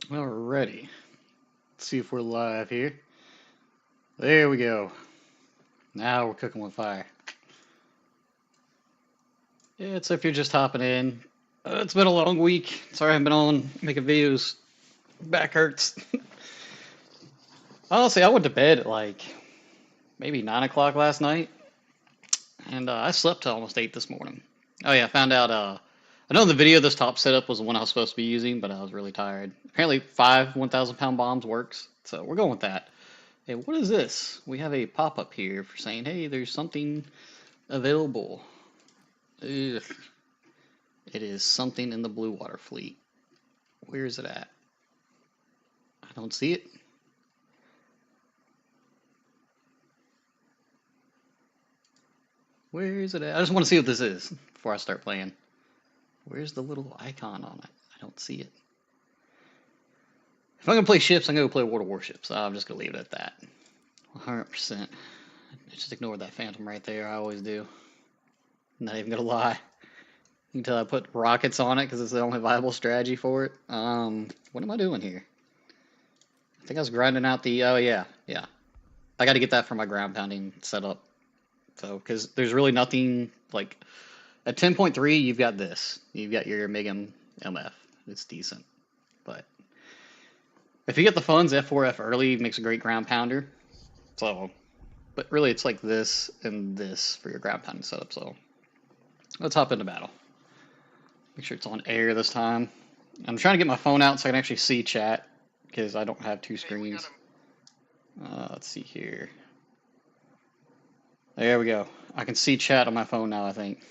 Alrighty. Let's see if we're live here. There we go. Now we're cooking with fire. Yeah, so if you're just hopping in, it's been a long week. Sorry I haven't been on making videos. Back hurts. Honestly, I went to bed at like maybe 9 o'clock last night, and I slept till almost 8 this morning. Oh yeah, I found out, I know in the video this top setup was the one I was supposed to be using, but I was really tired. Apparently 5 1,000-pound bombs works, so we're going with that. Hey, what is this? We have a pop-up here for saying, hey, there's something available. Ugh. It is something in the Blue Water Fleet. Where is it at? I don't see it. Where is it at? I just want to see what this is before I start playing. Where's the little icon on it? I don't see it. If I'm going to play ships, I'm going to play World of Warships. I'm just going to leave it at that. 100%. Just ignore that phantom right there. I always do. I'm not even going to lie. You can tell I put rockets on it because it's the only viable strategy for it. What am I doing here? I think I was grinding out the... Oh, yeah. I got to get that for my ground pounding setup. So, because there's really nothing, like... At 10.3, you've got this. You've got your Mega MF. It's decent. But... if you get the funds, F4F early makes a great ground pounder. So... But really, it's like this and this for your ground pounding setup, so... Let's hop into battle. Make sure it's on air this time. I'm trying to get my phone out so I can actually see chat, because I don't have two screens. Let's see here. There we go. I can see chat on my phone now, I think.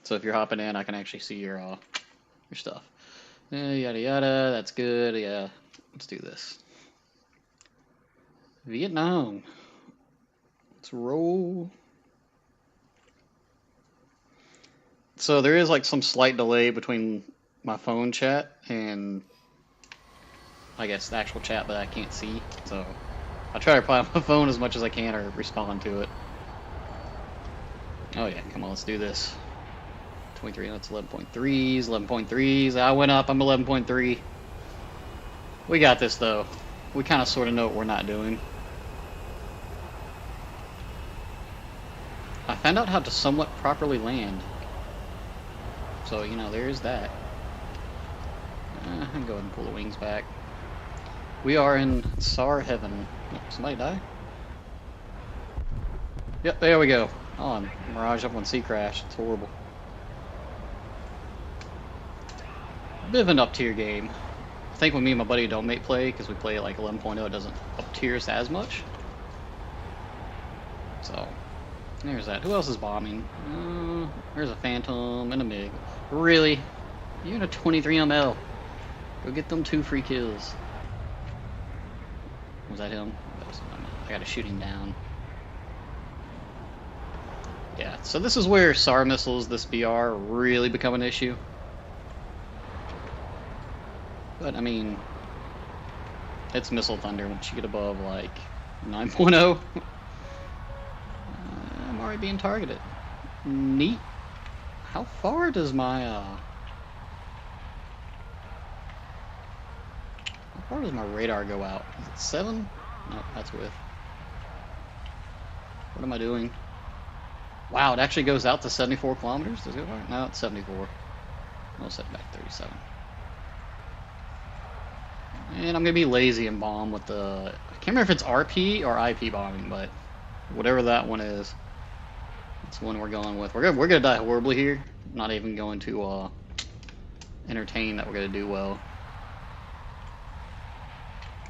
So if you're hopping in, I can actually see your stuff. Yada yada, that's good. Yeah, let's do this. Vietnam. Let's roll. So there is like some slight delay between my phone chat and I guess the actual chat, but I can't see. So I try to reply on my phone as much as I can or respond to it. Oh yeah, come on, let's do this. 23, that's 11.3s, 11.3s. I went up, I'm 11.3. We got this though. We kind of sort of know what we're not doing. I found out how to somewhat properly land. So, you know, there's that. I can go ahead and pull the wings back. We are in SAR heaven. Oh, somebody die? Yep, there we go. Oh, I'm Mirage up on Sea Crash. It's horrible. Bit of an up-tier game. I think when me and my buddy Domate play, because we play like 11.0, it doesn't up-tier us as much. So, there's that. Who else is bombing? There's a Phantom and a MiG. Really? You're in a 23 ML. Go get them 2 free kills. Was that him? I gotta shoot him down. Yeah, so this is where SAR missiles, this BR, really become an issue. But, I mean, it's Missile Thunder once you get above, like, 9.0. I'm already being targeted. Neat. How far does my, How far does my radar go out? Is it 7? No, that's with. What am I doing? Wow, it actually goes out to 74 kilometers? Does it go right? No, it's 74. I'll set it back 37. And I'm gonna be lazy and bomb with the... I can't remember if it's RP or IP bombing, but whatever that one is, that's the one we're going with. We're gonna die horribly here. I'm not even going to entertain that we're gonna do well.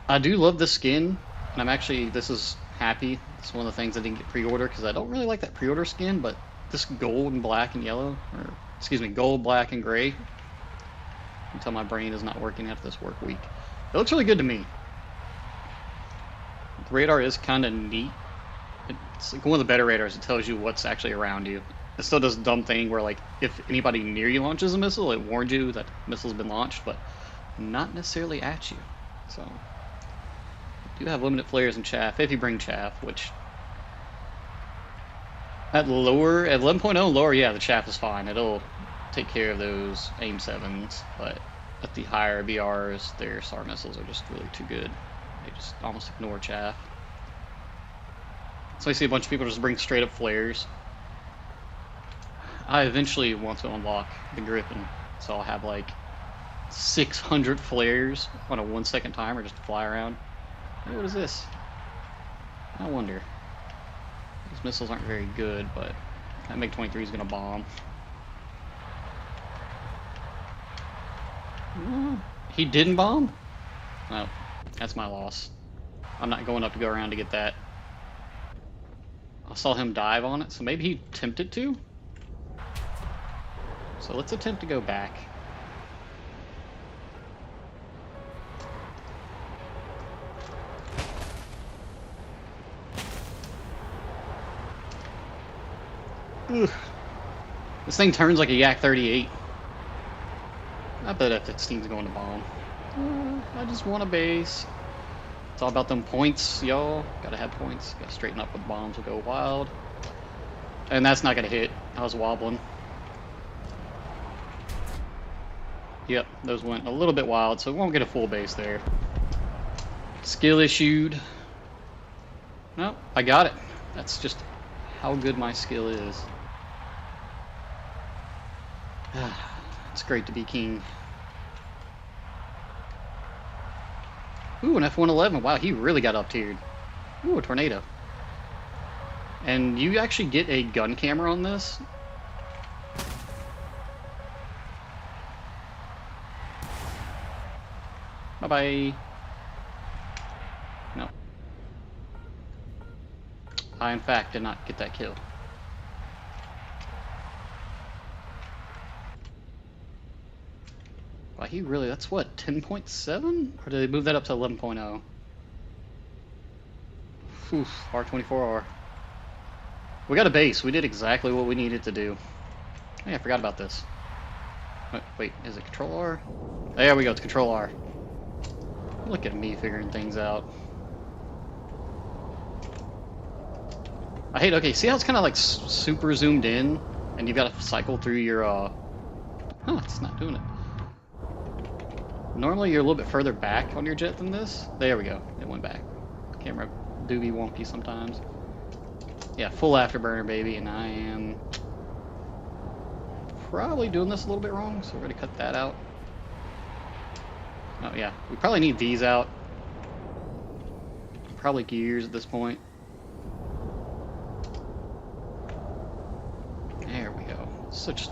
I do love this skin, and I'm actually, this is happy. It's one of the things I didn't get pre-order because I don't really like that pre-order skin, but this gold and black and yellow, or excuse me, gold, black, and gray, until my brain is not working after this work week. It looks really good to me. The radar is kind of neat. It's like one of the better radars. It tells you what's actually around you. It still does a dumb thing where, like, if anybody near you launches a missile, it warns you that the missile's been launched, but not necessarily at you. So, I do have limited flares and chaff, if you bring chaff, which... At lower, at 11.0 lower, yeah, the chaff is fine. It'll take care of those AIM 7s, but at the higher BRs, their SAR missiles are just really too good. They just almost ignore chaff. So I see a bunch of people just bring straight up flares. I eventually want to unlock the Griffin, so I'll have like 600 flares on a 1 second timer just to fly around. Hey, what is this? I wonder. These missiles aren't very good, but that MiG-23 is gonna bomb. He didn't bomb? No, that's my loss. I'm not going up to go around to get that. I saw him dive on it, so maybe he attempted to? So let's attempt to go back. Ugh. This thing turns like a Yak-38. I bet F-16's going to bomb. I just want a base. It's all about them points, y'all. Gotta have points. Gotta straighten up with bombs will go wild. And that's not gonna hit. I was wobbling. Yep, those went a little bit wild, so we won't get a full base there. Skill issued. Nope, I got it. That's just how good my skill is. It's great to be king. Ooh, an F-111. Wow, he really got up-tiered. Ooh, a tornado. And you actually get a gun camera on this? Bye-bye. No. I, in fact, did not get that kill. Wow, he really, that's what, 10.7? Or did they move that up to 11.0? Oof, R24R. We got a base. We did exactly what we needed to do. Hey, I forgot about this. Wait, is it Control R? There we go, it's Control R. Look at me figuring things out. I hate, okay, see how it's kind of like super zoomed in? And you've got to cycle through your, huh, it's not doing it. Normally you're a little bit further back on your jet than this. There we go, it went back. Camera do be wonky sometimes. Yeah, full afterburner, baby, and I am probably doing this a little bit wrong, so we're going to cut that out. Oh yeah, we probably need these out. Probably gears at this point. There we go. Such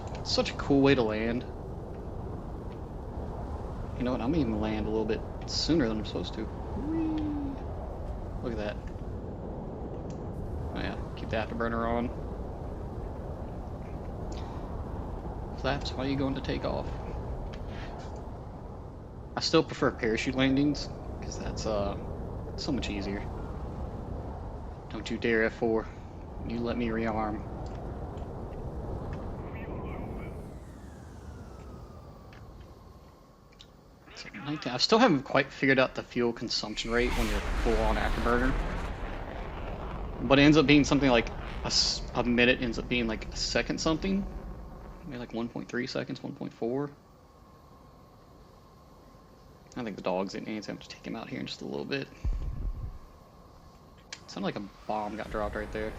a cool way to land. You know what? I'm even land a little bit sooner than I'm supposed to. Whee! Look at that. Oh yeah, keep the afterburner on. Flaps, why are you going to take off? I still prefer parachute landings, because that's so much easier. Don't you dare F4. You let me rearm. So 19, I still haven't quite figured out the fuel consumption rate when you're full on afterburner. But it ends up being something like a minute ends up being like a second something. Maybe like 1.3 seconds, 1.4. I think the dog's in ants. I have to take him out here in just a little bit. It sounded like a bomb got dropped right there.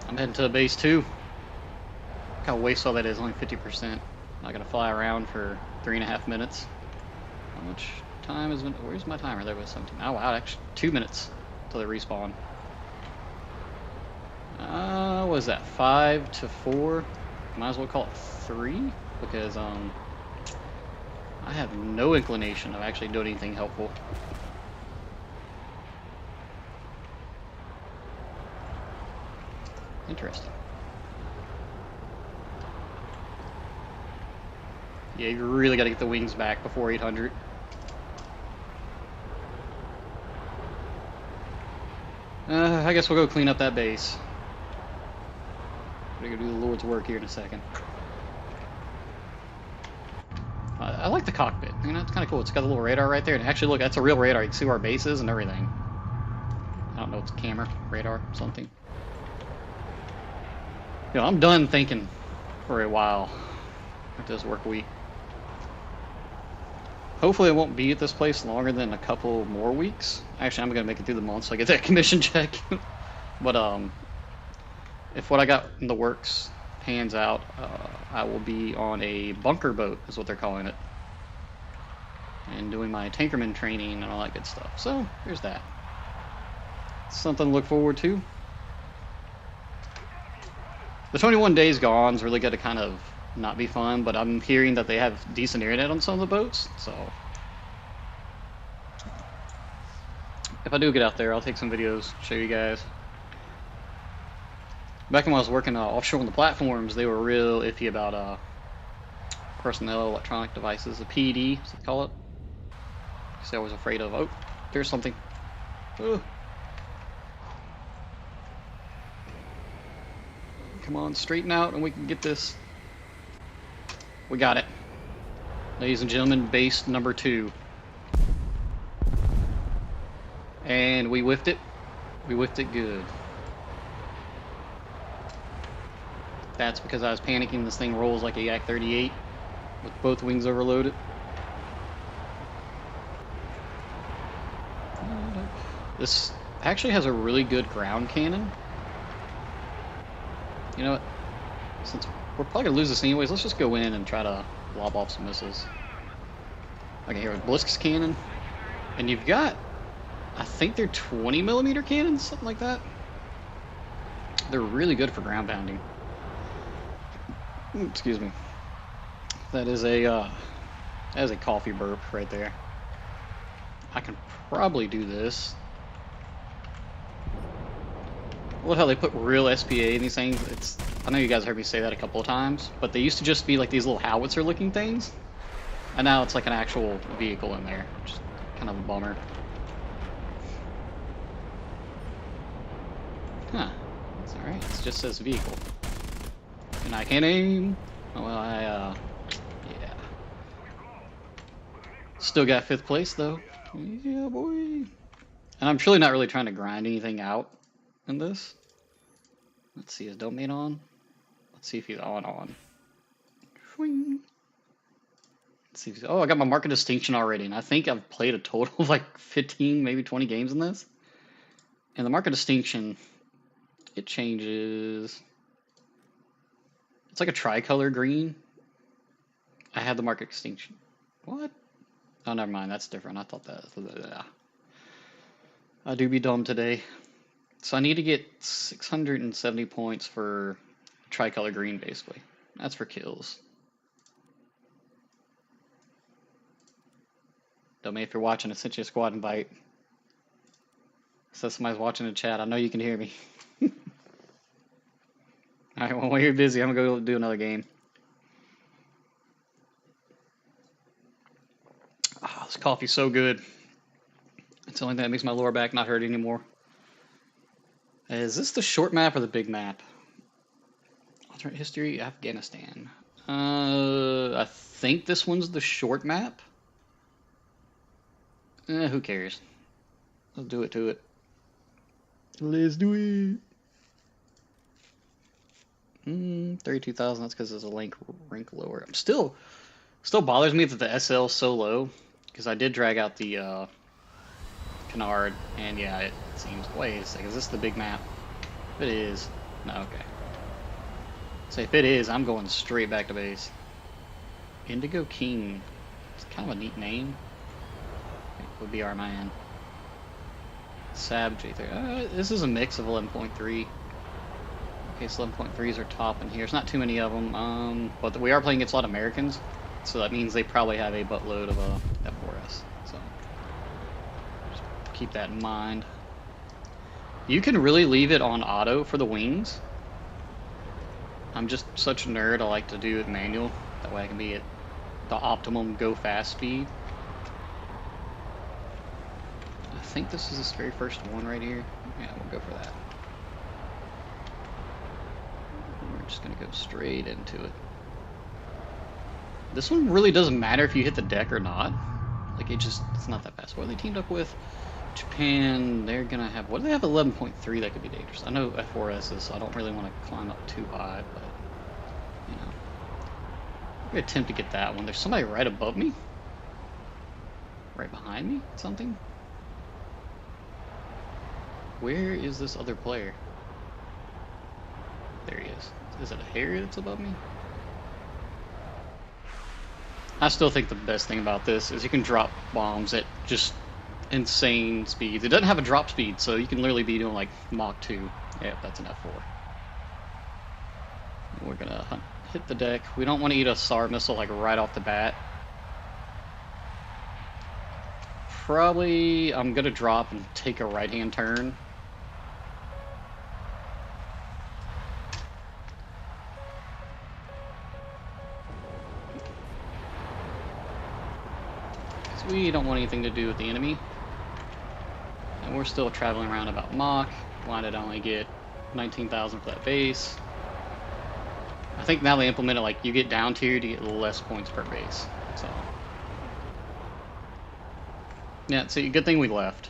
I'm heading to base 2. Look how wasteful that is, only 50%. I gotta fly around for 3.5 minutes. How much time is, where's my timer? There was 17. Oh wow, actually 2 minutes until they respawn. What is that, 5 to 4? Might as well call it 3, because I have no inclination of actually doing anything helpful. Interesting. Yeah, you really got to get the wings back before 800. I guess we'll go clean up that base. We're gonna do the Lord's work here in a second. I like the cockpit. You know, it's kind of cool. It's got a little radar right there, and actually, look, that's a real radar. You can see where our base is and everything. I don't know, it's a camera, radar, something. You know, I'm done thinking for a while. It does work week. Hopefully I won't be at this place longer than a couple more weeks. Actually, I'm gonna make it through the month so I get that commission check. But if what I got in the works pans out, I will be on a bunker boat, is what they're calling it, and doing my tankerman training and all that good stuff. So there's that. Something to look forward to. The 21 days gone is really going to kind of not be fun, but I'm hearing that they have decent internet on some of the boats, so if I do get out there, I'll take some videos, show you guys. Back when I was working offshore on the platforms, they were real iffy about personnel electronic devices, the PED, as they call it. Because I was afraid of, oh, there's something. Oh. Come on, straighten out and we can get this. We got it. Ladies and gentlemen, base number 2. And we whiffed it. We whiffed it good. That's because I was panicking. This thing rolls like a Yak 38 with both wings overloaded. This actually has a really good ground cannon. You know what? Since we're probably gonna lose this anyways, let's just go in and try to lob off some missiles. Okay, here with Blitz's cannon. And you've got, I think they're 20mm cannons, something like that. They're really good for ground pounding. Excuse me. That is a coffee burp right there. I can probably do this. I love how they put real SPA in these things. I know you guys heard me say that a couple of times, but they used to just be like these little howitzer looking things. And now it's like an actual vehicle in there, which is kind of a bummer. Huh. It's alright, it just says vehicle. And I can't aim. Oh, well, yeah. Still got 5th place, though. Yeah, boy. And I'm truly not really trying to grind anything out in this. Let's see, is Domate on? Let's see if he's on. Swing. Let's see if he's, oh, I got my market distinction already, and I think I've played a total of like 15, maybe 20 games in this. And the market distinction, it changes. It's like a tricolor green. I had the market distinction. What? Oh, never mind. That's different. I thought that. I do be dumb today. So I need to get 670 points for tricolor green, basically. That's for kills. Don't if you're watching, I sent you a squad invite. So somebody's watching the chat. I know you can hear me. Alright, well, while you're busy, I'm going to go do another game. Oh, this coffee's so good. It's the only thing that makes my lower back not hurt anymore. Is this the short map or the big map? Alternate history, Afghanistan. I think this one's the short map. Who cares? Let's do it to it. Let's do it. 32,000, that's because there's a rank lower. Still bothers me that the SL is so low, because I did drag out the canard, and yeah, it seems, wait a second, is this the big map? If it is, no, okay. So if it is, I'm going straight back to base. Indigo King, it's kind of a neat name. Would be our man. Sab J3, this is a mix of 11.3. Okay, so 11.3s are top in here. There's not too many of them, but we are playing against a lot of Americans, so that means they probably have a buttload of F4S. So just keep that in mind. You can really leave it on auto for the wings. I'm just such a nerd. I like to do it manual. That way I can be at the optimum go fast speed. I think this is this very first one right here. Yeah, we'll go for that. We're just gonna go straight into it. This one really doesn't matter if you hit the deck or not. Like, it's not that fast. What are they teamed up with? Japan, they're gonna have, what do they have? 11.3, that could be dangerous. I know F4S is, so I don't really want to climb up too high, but, you know. I'm gonna attempt to get that one. There's somebody right above me? Right behind me? Something? Where is this other player? There he is. Is it a Harry that's above me? I still think the best thing about this is you can drop bombs at just insane speeds. It doesn't have a drop speed, so you can literally be doing like Mach 2. Yep, that's an F4. We're gonna hit the deck. We don't want to eat a SAR missile like right off the bat. Probably I'm gonna drop and take a right-hand turn. Because we don't want anything to do with the enemy. And we're still traveling around about Mach. Why did I only get 19,000 for that base? I think now they implemented like you get down tiered, you get less points per base. So yeah, see, good thing we left.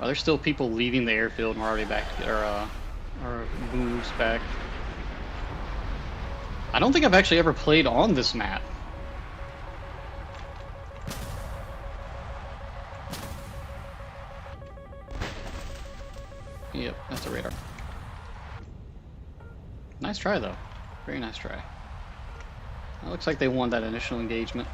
Are there still people leaving the airfield and we're already back to get our moves back? I don't think I've actually ever played on this map. Yep, that's a radar. Nice try, though. Very nice try. It looks like they won that initial engagement.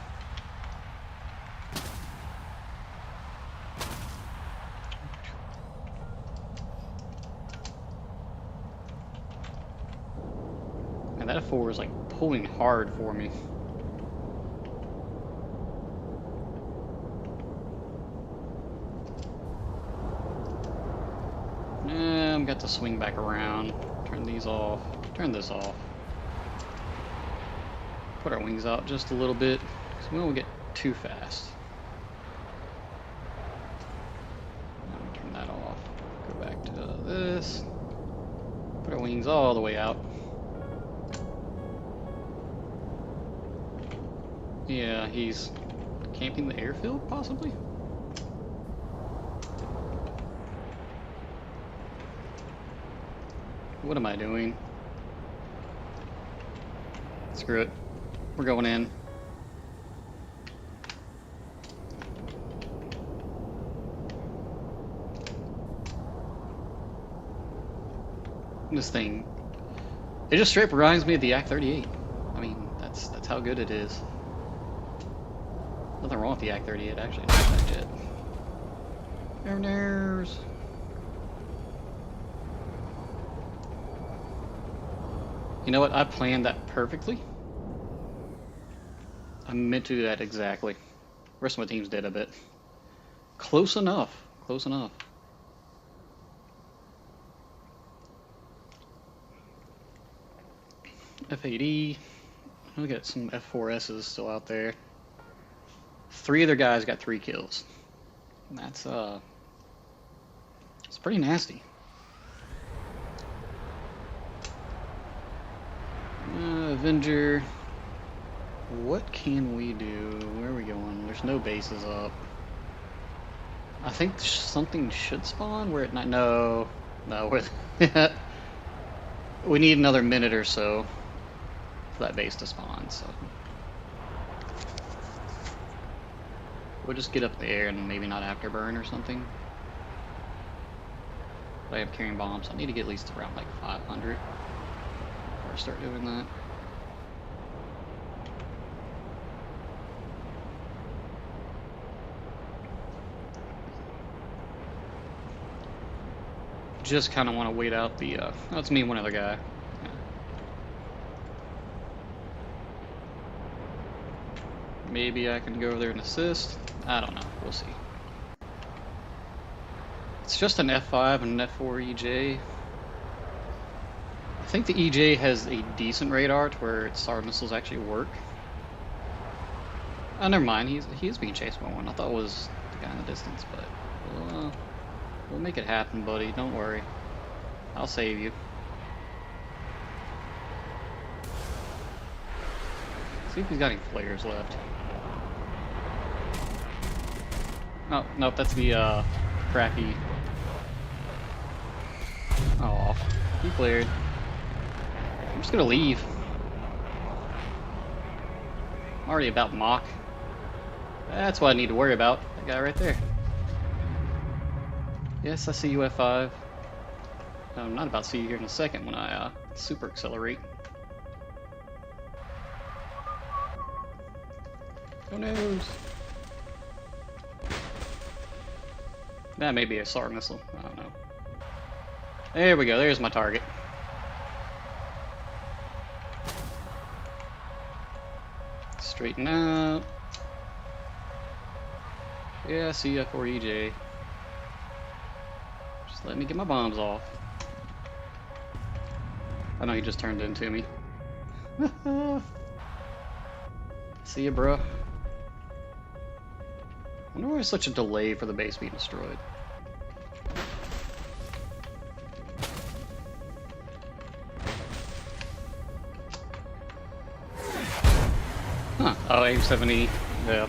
And that F4 is like pulling hard for me. I've got to swing back around, turn these off, turn this off. Put our wings out just a little bit, so we don't get too fast. Turn that off. Go back to this. Put our wings all the way out. Yeah, he's camping the airfield, possibly? What am I doing? Screw it. We're going in. This thing, it just straight up reminds me of the Yak-38. I mean, that's how good it is. Nothing wrong with the Yak-38, actually. Not that jet. Mariners. You know what? I planned that perfectly. I meant to do that exactly. The rest of my teams did a bit. Close enough. Close enough. F8E. We got some F4Ss still out there. 3 other guys got 3 kills. That's it's pretty nasty. Avenger. What can we do? Where are we going? There's no bases up. I think something should spawn. We're at night. No, we're we need another minute or so for that base to spawn. So we'll just get up in the air and maybe not afterburn or something. But I have carrying bombs. I need to get at least around like 500 before I start doing that. Just kind of want to wait out the, that's me and one other guy. Yeah. Maybe I can go over there and assist. I don't know. We'll see. It's just an F5 and an F4 EJ. I think the EJ has a decent radar to where its SAR missiles actually work. Oh, never mind. He is being chased by one. I thought it was the guy in the distance, but we'll make it happen, buddy. Don't worry. I'll save you. See if he's got any flares left. Oh, nope, that's the crappy. He cleared. I'm just gonna leave. I'm already about Mach. That's what I need to worry about. That guy right there. Yes, I see you F5. I'm not about to see you here in a second when I super accelerate. Who knows? That may be a SAR missile. I don't know. There we go. There's my target. Straighten out. Yeah, see ya for EJ. Just let me get my bombs off. I know he just turned into me. See ya, bro. I wonder why there's such a delay for the base being destroyed. Huh. Oh, AIM-70. Yeah.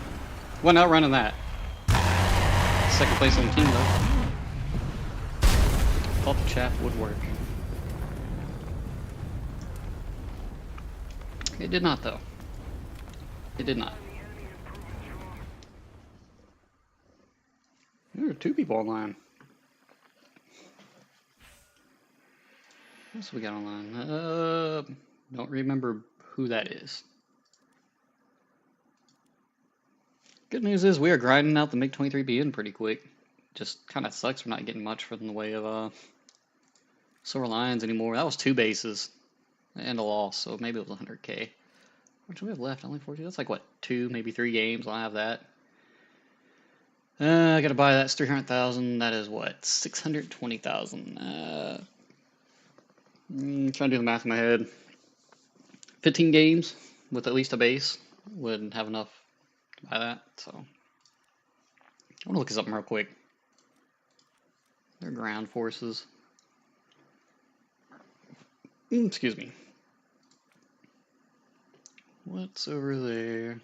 Wasn't outrunning that. Second place on the team, though. Thought the chaff would work. It did not, though. It did not. There are 2 people online. What else we got online? Don't remember who that is. Good news is we are grinding out the MiG-23BN pretty quick. Just kind of sucks we're not getting much from the way of Silver Lions anymore. That was 2 bases and a loss, so maybe it was 100K. What do we have left? Only 14. That's like what, 2, maybe 3 games. I'll have that. I gotta buy that. It's 300,000. That is what, 620,000. Trying to do the math in my head. 15 games with at least a base would have enough to buy that. So I want to look this up real quick. Their ground forces. Excuse me. What's over there?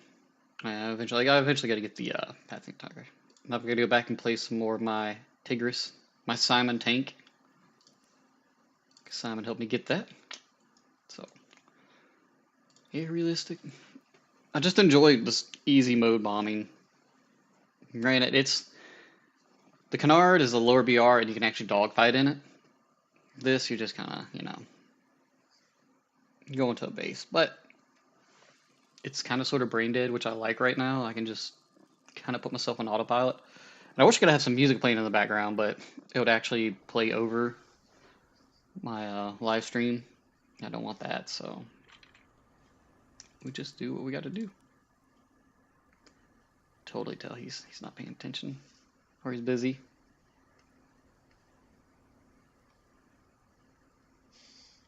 I eventually got to get the Pathfinder Tiger. I'm gonna go back and play some more of my Tigris, my Simon tank. Simon helped me get that. So, yeah, realistic. I just enjoy this easy mode bombing. Granted, the Canard is a lower BR and you can actually dogfight in it. This, you're just kind of, going to a base. But it's kind of sort of brain dead, which I like right now. I can just kind of put myself on autopilot. And I wish I could have some music playing in the background, but it would actually play over my live stream. I don't want that, so we just do what we got to do. Totally tell he's not paying attention, or he's busy.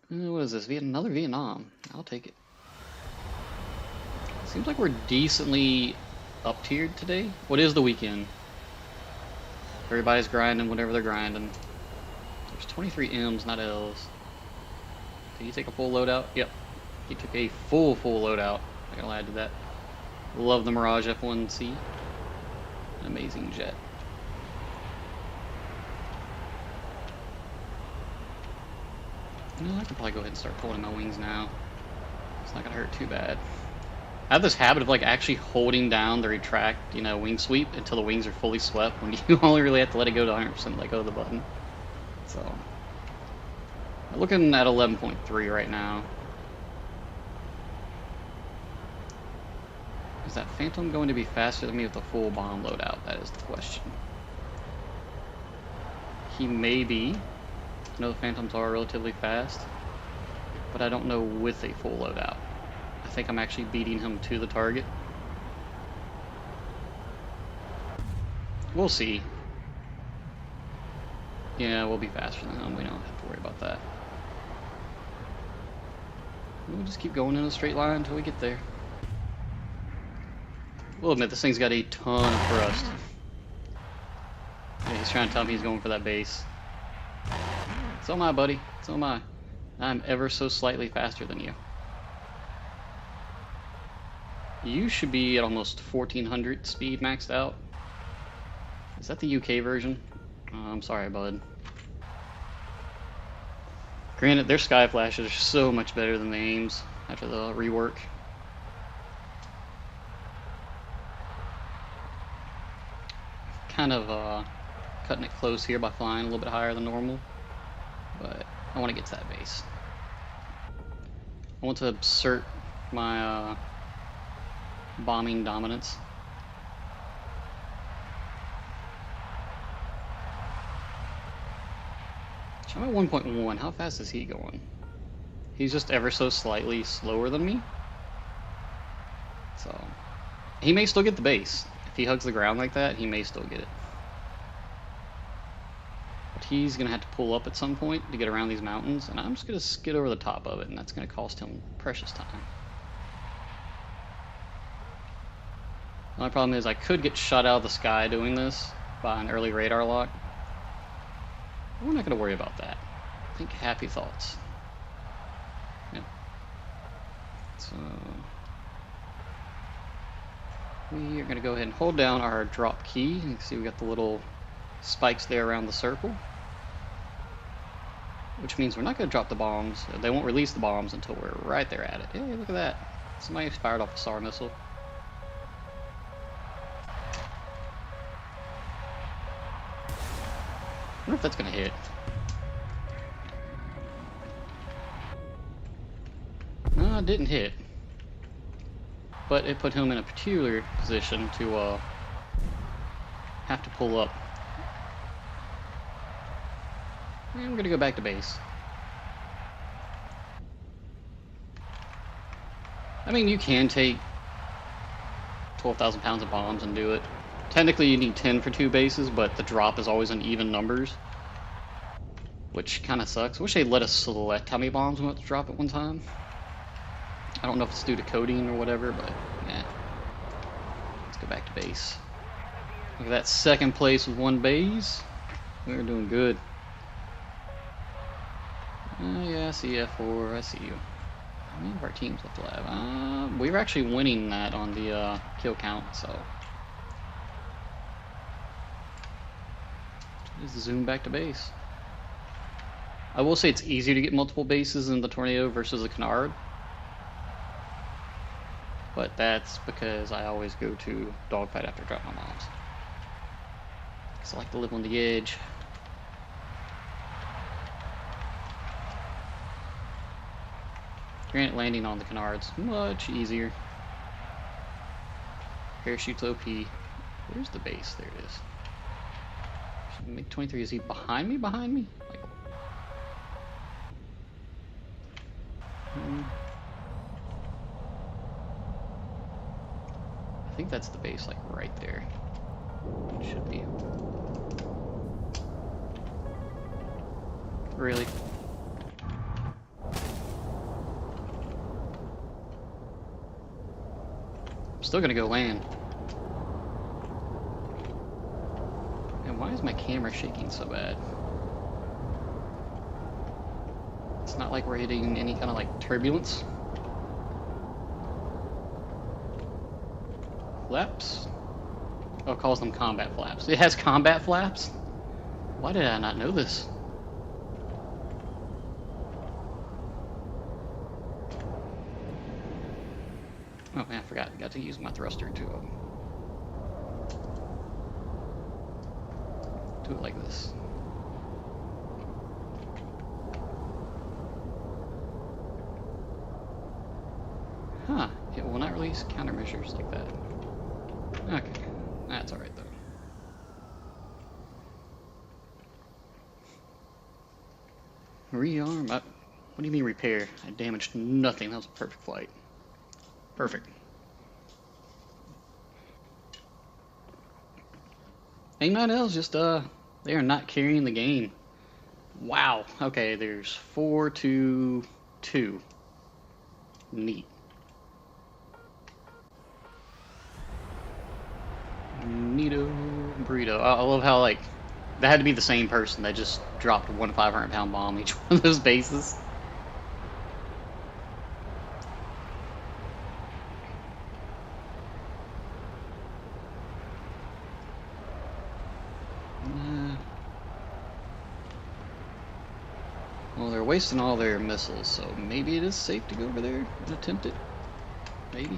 What is this? Another Vietnam. I'll take it. Seems like we're decently up tiered today. What is the weekend? Everybody's grinding whatever they're grinding. There's 23 M's, not L's. Did he take a full loadout? Yep. He took a full loadout. I gotta add to that. Love the Mirage F1C. An amazing jet. I can probably go ahead and start pulling my wings now. It's not gonna hurt too bad. I have this habit of like actually holding down the retract, wing sweep until the wings are fully swept when you only really have to let it go to 100% let go of the button. So, I'm looking at 11.3 right now. Is that Phantom going to be faster than me with a full bomb loadout? That is the question. He may be. I know the Phantoms are relatively fast, but I don't know with a full loadout. I think I'm actually beating him to the target. We'll see. Yeah, we'll be faster than him. We don't have to worry about that. We'll just keep going in a straight line until we get there. We'll admit this thing's got a ton of thrust. Yeah, he's trying to tell me he's going for that base. So am I, buddy. So am I. I'm ever so slightly faster than you. You should be at almost 1400 speed maxed out. Is that the UK version? I'm sorry, bud. Granted, their sky flashes are so much better than the aims after the rework. Kind of cutting it close here by flying a little bit higher than normal, but I want to get to that base. I want to assert my bombing dominance. I'm at 1.1. How fast is he going? He's just ever so slightly slower than me. So, he may still get the base. If he hugs the ground like that, he may still get it. But he's going to have to pull up at some point to get around these mountains, and I'm just going to skid over the top of it, and that's going to cost him precious time. The only problem is I could get shot out of the sky doing this by an early radar lock. We're not going to worry about that. Think happy thoughts. Yep. So we are going to go ahead and hold down our drop key. You can see we got the little spikes there around the circle, which means we're not going to drop the bombs. They won't release the bombs until we're right there at it. Hey, look at that. Somebody fired off a SAR missile. I wonder if that's going to hit. No, it didn't hit. But it put him in a peculiar position to have to pull up. And I'm going to go back to base. I mean, you can take 12,000 pounds of bombs and do it. Technically you need 10 for 2 bases, but the drop is always in even numbers, which kind of sucks. Wish they'd let us select how many bombs we want to drop at one time. I don't know if it's due to coding or whatever, but yeah. Let's go back to base. Look at that, second place with 1 base. We're doing good. Yeah, I see F4, I see you. How many of our teams left alive? We were actually winning that on the kill count, so. Just zoom back to base. I will say it's easier to get multiple bases in the Tornado versus the Canard. But that's because I always go to dogfight after I drop my bombs. Because I like to live on the edge. Granted, landing on the Canard's much easier. Parachute's OP. Where's the base? There it is. MiG-23, is he behind me? Like, I think that's the base, like right there. It should be. Really? I'm still gonna go land. Why is my camera shaking so bad? It's not like we're hitting any kind of like turbulence. Flaps? Oh, it calls them combat flaps. It has combat flaps? Why did I not know this? Oh man, I forgot. I got to use my thruster too. Do it like this. Huh. It will not release countermeasures like that. Okay. That's alright though. Rearm up. What do you mean repair? I damaged nothing. That was a perfect flight. Perfect. A9L's just, they are not carrying the game. Wow. Okay, there's 4 to 2. Neat. Neato burrito. I love how, like, that had to be the same person that just dropped 1 500-pound bomb each one of those bases. they're wasting all their missiles, so maybe it is safe to go over there and attempt it. Maybe.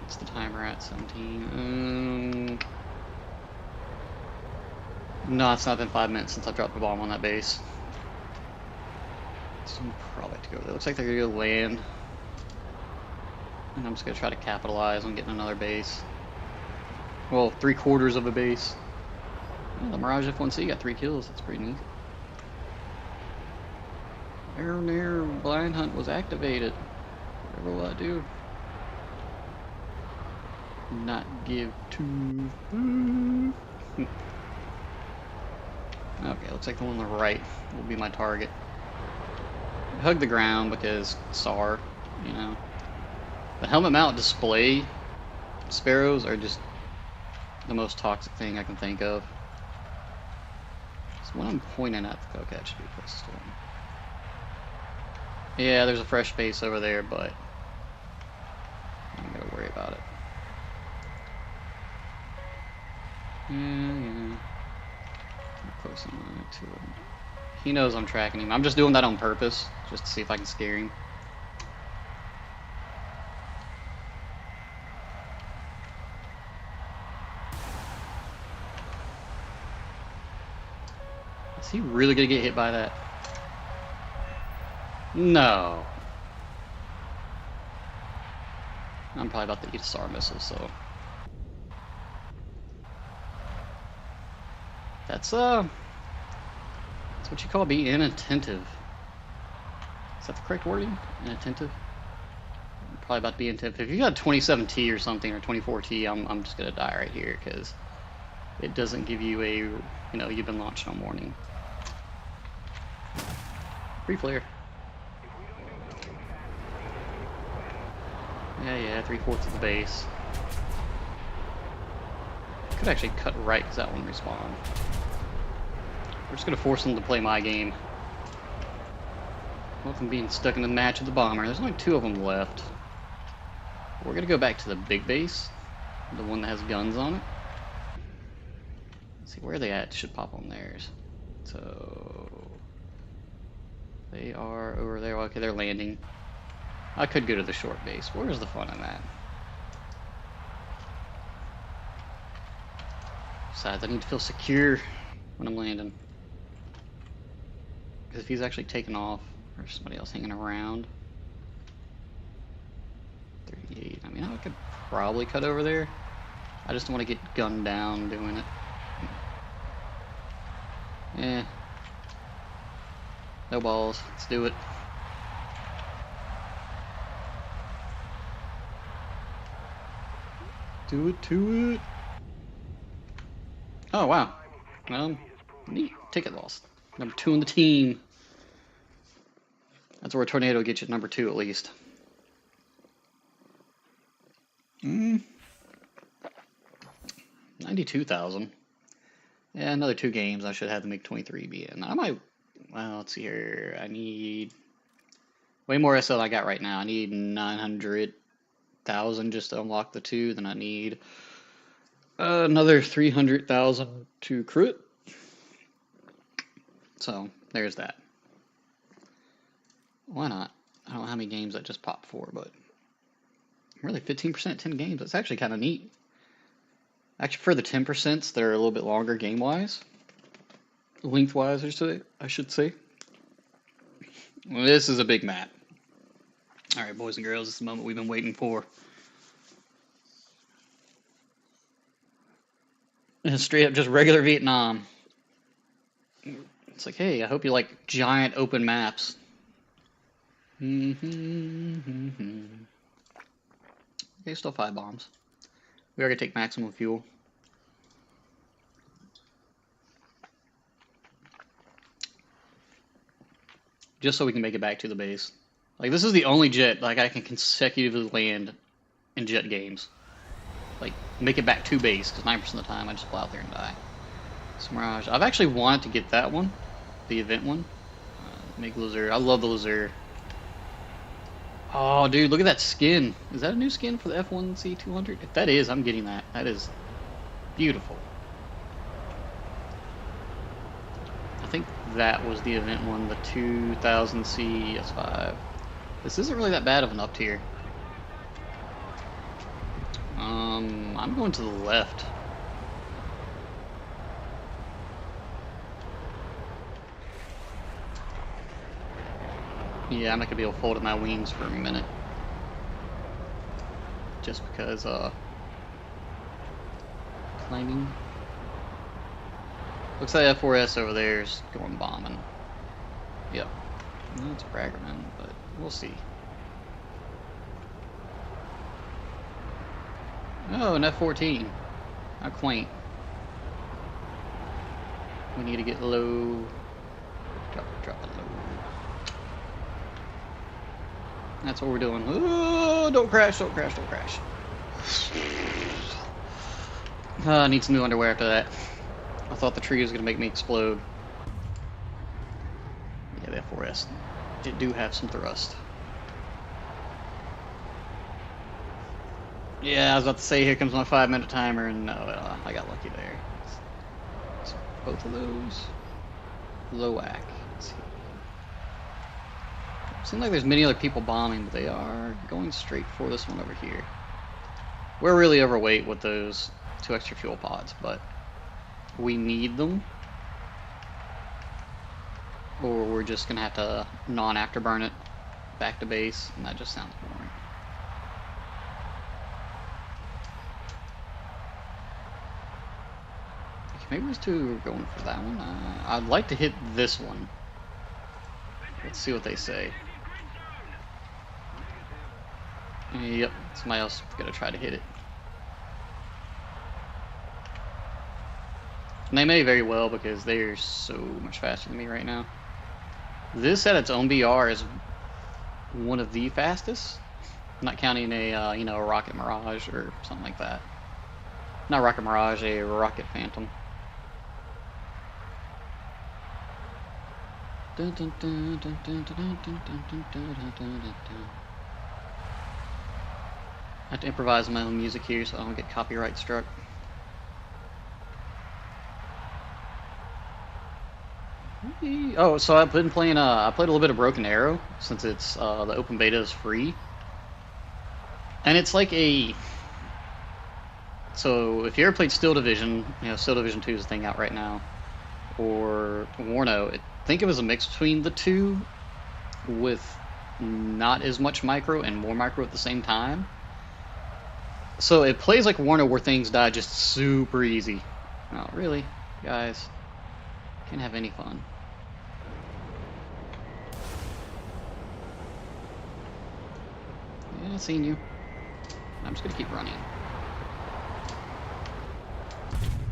What's the timer at? 17. No, it's not been 5 minutes since I dropped the bomb on that base. So I'm probably have to go over there. Looks like they're gonna go land. And I'm just gonna try to capitalize on getting another base. Well, 3/4 of a base. Oh, the Mirage F1C got 3 kills. That's pretty neat. Air near blind hunt was activated. Whatever will I do? Not give to. Okay, looks like the one on the right will be my target. Hug the ground because SAR, you know. The helmet mount display sparrows are just the most toxic thing I can think of. So when I'm pointing at, okay, that should be close to one. Yeah, there's a fresh base over there, but I'm not gonna worry about it. Yeah. Close enough to him. He knows I'm tracking him. I'm just doing that on purpose, just to see if I can scare him. Is he really gonna get hit by that? No. I'm probably about to eat a SAR missile, so. That's what you call being inattentive. Is that the correct wording? Inattentive? I'm probably about to be inattentive. If you got 27T or something, or 24T, I'm just gonna die right here, because it doesn't give you a, you know, you've been launched all morning. Free flare. Yeah, 3/4 of the base. Could actually cut right because that one respawned. We're just gonna force them to play my game. Both them being stuck in the match with the bomber. There's only 2 of them left. We're gonna go back to the big base, the one that has guns on it. Let's see where are they at. Should pop on theirs. So they are over there. Okay, they're landing. I could go to the short base. Where's the fun in that? Besides, I need to feel secure when I'm landing. Because if he's actually taken off, or somebody else hanging around. 38. I mean, I could probably cut over there. I just don't want to get gunned down doing it. Yeah. No balls. Let's do it. Do it to it. Oh, wow. Neat. Ticket loss. Number 2 in the team. That's where a tornado gets you at number 2 at least. 92,000. Yeah, another 2 games. I should have the MiG-23 be in. I might. Well, let's see here. I need way more SL than I got right now. I need 900,000 just to unlock the 2. Then I need another 300,000 to crit. So there's that. Why not? I don't know how many games that just popped for, but really 15% 10 games. That's actually kind of neat. Actually, for the 10%, they're a little bit longer game-wise. Lengthwise, I should say. Well, this is a big map. Alright, boys and girls, this is the moment we've been waiting for. And straight up just regular Vietnam. It's like, hey, I hope you like giant open maps. Okay, still 5 bombs. We are going to take maximum fuel. Just so we can make it back to the base. Like, this is the only jet like I can consecutively land in jet games. Like, make it back to base, because 9% of the time I just fly out there and die. Mirage. I've actually wanted to get that one, the event one. Make Laser. I love the Laser. Oh, dude, look at that skin. Is that a new skin for the F1C200? If that is, I'm getting that. That is beautiful. that was the event one, the 2000 CS5. This isn't really that bad of an up tier. I'm going to the left. Yeah, I'm not gonna be able to fold in my wings for a minute. Just because, climbing. Looks like F4S over there is going bombing. Yep. No, it's Braggerman, but we'll see. Oh, an F14. How quaint. We need to get low. Drop it low. That's what we're doing. Oh, don't crash, don't crash, don't crash. I need some new underwear after that. I thought the tree was going to make me explode. Yeah, the F4S. It do have some thrust. Yeah, I was about to say, here comes my 5-minute timer, and no, I got lucky there. So both of those. Low whack. Let's see. Seems like there's many other people bombing, but they are going straight for this one over here. We're really overweight with those 2 extra fuel pods, but we need them, or we're just gonna have to non-afterburn it back to base, and that just sounds boring. Okay, maybe those two are going for that one. I'd like to hit this one. Let's see what they say. Yep, somebody else is gonna try to hit it. And they may very well, because they're so much faster than me right now. This at its own BR is one of the fastest, not counting a you know, a Rocket Mirage or something like that. Not Rocket Mirage, a Rocket Phantom. I have to improvise my own music here so I don't get copyright struck. Oh, so I've been playing, I played a little bit of Broken Arrow, since it's, the open beta is free. And it's like a... So, if you ever played Steel Division, you know, Steel Division 2 is a thing out right now, or Warno, think of it as a mix between the two, with not as much micro and more micro at the same time. So it plays like Warno, where things die just super easy. Oh, really? Guys, can't have any fun. Yeah, I've seen you. I'm just gonna keep running.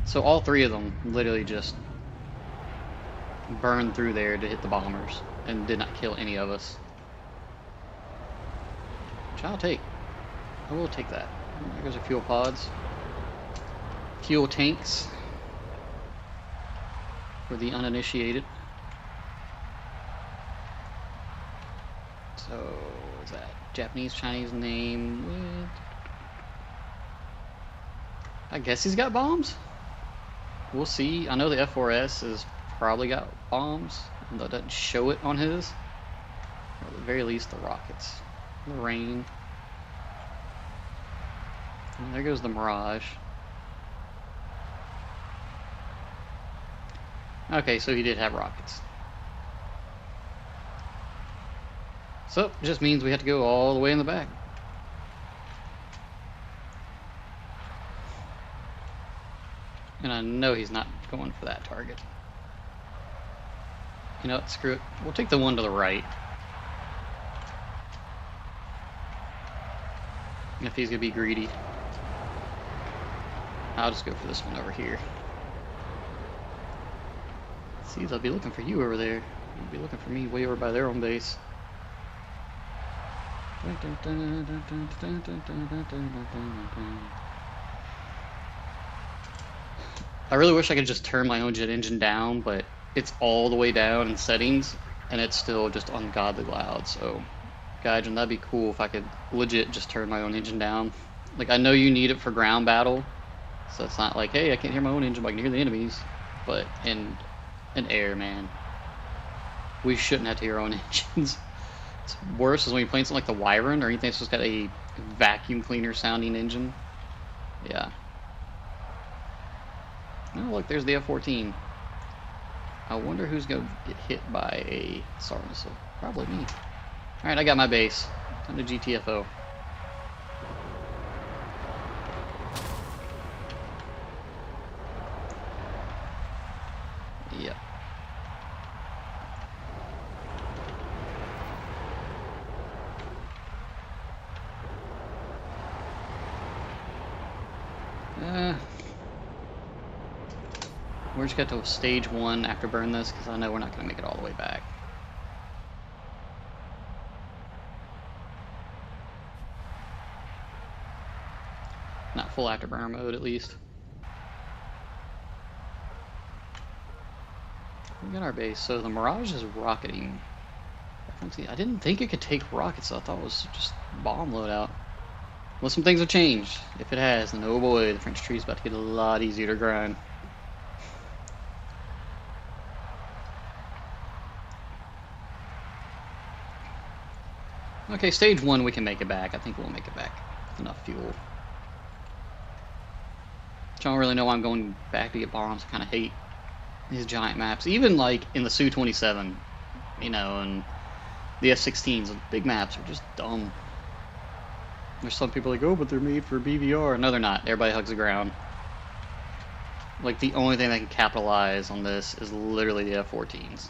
So all 3 of them literally just burned through there to hit the bombers and did not kill any of us. Which I'll take. I will take that. There goes our fuel pods. Fuel tanks for the uninitiated. So, is that Japanese, Chinese name with... I guess he's got bombs? We'll see. I know the F4S has probably got bombs, though it doesn't show it on his. Or at the very least, the rockets. The rain. And there goes the Mirage. Okay, so he did have rockets. So, it just means we have to go all the way in the back. And I know he's not going for that target. You know what, screw it. We'll take the one to the right. If he's gonna be greedy. I'll just go for this one over here. See, they'll be looking for you over there. They'll be looking for me way over by their own base. I really wish I could just turn my own jet engine down, but it's all the way down in settings, and it's still just ungodly loud. So, Gaijin, that'd be cool if I could legit just turn my own engine down. Like, I know you need it for ground battle, so it's not like, hey, I can't hear my own engine, but I can hear the enemies. But in air, man, We shouldn't have to hear our own engines. It's worse is when you're playing something like the Wyvern or anything that's just got a vacuum cleaner sounding engine. Yeah. Oh, look, there's the F-14. I wonder who's going to get hit by a SAR missile. Probably me. Alright, I got my base. Time to GTFO. Yep. We're just got to stage 1 after burn this, because I know we're not going to make it all the way back. Not full afterburner mode, at least. We got our base. So the Mirage is rocketing. I didn't think it could take rockets, so I thought it was just bomb loadout. Well, some things have changed. If it has, then oh boy, the French tree's about to get a lot easier to grind. Okay, stage 1 we can make it back. I think we'll make it back. Enough fuel. I don't really know why I'm going back to get bombs. I kind of hate these giant maps. Even like in the Su-27, you know, and the F-16s, big maps are just dumb. There's some people like, oh, but they're made for BVR. No, they're not. Everybody hugs the ground. Like, the only thing that can capitalize on this is literally the F-14s.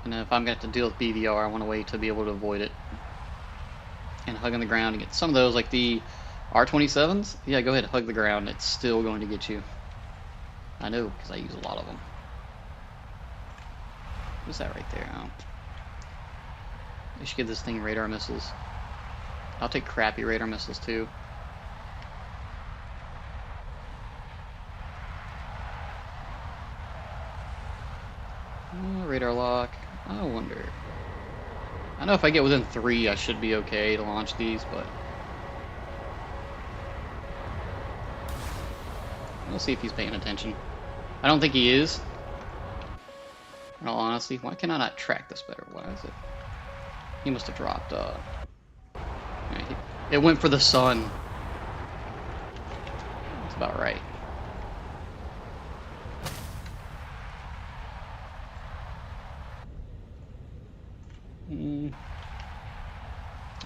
And if I'm going to have to deal with BVR, I want to wait to be able to avoid it. And hug on the ground and get some of those, like the R-27s. Yeah, go ahead, hug the ground. It's still going to get you. I know, because I use a lot of them. What's that right there? Oh. I should give this thing radar missiles. I'll take crappy radar missiles too. Radar lock. I wonder. I know if I get within 3, I should be okay to launch these, but we'll see if he's paying attention. I don't think he is. In all honesty, why can I not track this better? Why is it? He must have dropped. It went for the sun. That's about right.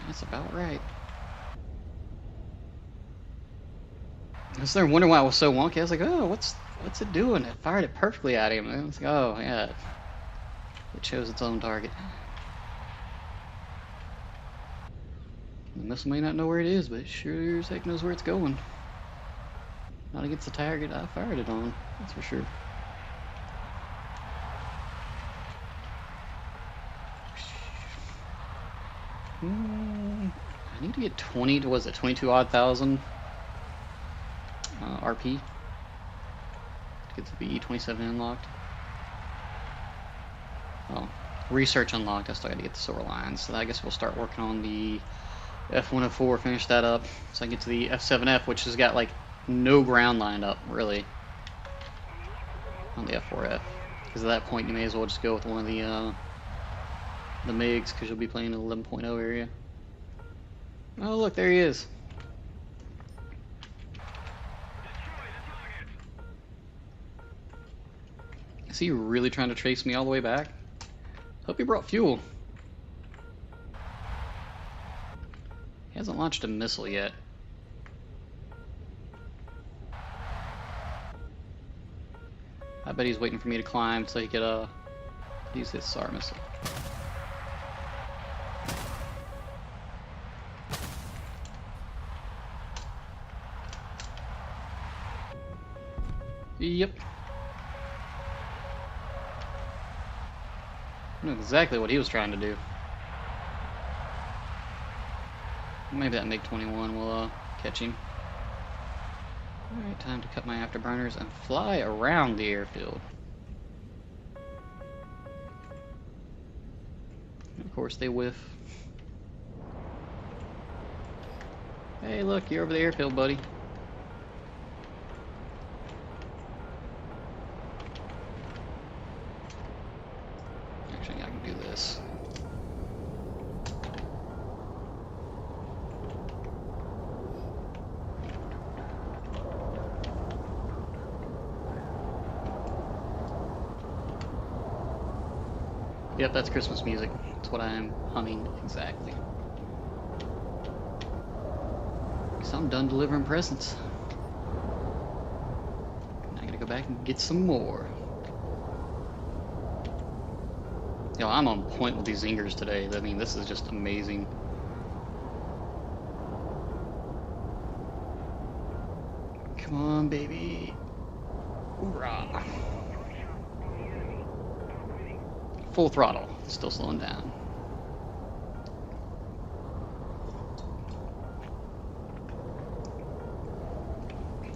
That's about right. I was there wondering why it was so wonky. I was like, oh, what's it doing? It fired it perfectly at him. And I was like, oh, yeah. It chose its own target. The missile may not know where it is, but it sure as heck knows where it's going. Not against the target I fired it on, that's for sure. I need to get 20 to, was it 22 odd thousand RP to get the BE-27 unlocked. Oh, research unlocked. I still got to get the silver lines, so I guess we'll start working on the F-104, finish that up, so I can get to the F-7F, which has got like no ground lined up really on the F-4F. Because at that point you may as well just go with one of the MiGs, because you'll be playing in the 11.0 area. Oh look, there he is. Is he really trying to chase me all the way back? Hope he brought fuel. He hasn't launched a missile yet. I bet he's waiting for me to climb so he could use his SAR missile. Yep. I know exactly what he was trying to do. Maybe that MiG-21 will catch him. Alright, time to cut my afterburners and fly around the airfield. And of course they whiff. Hey look, you're over the airfield, buddy. Yep, that's Christmas music. That's what I am humming exactly. Guess I'm done delivering presents. Now I gotta go back and get some more. Yo, I'm on point with these zingers today. I mean, this is just amazing. Come on, baby. Hoorah. Full throttle. Still slowing down.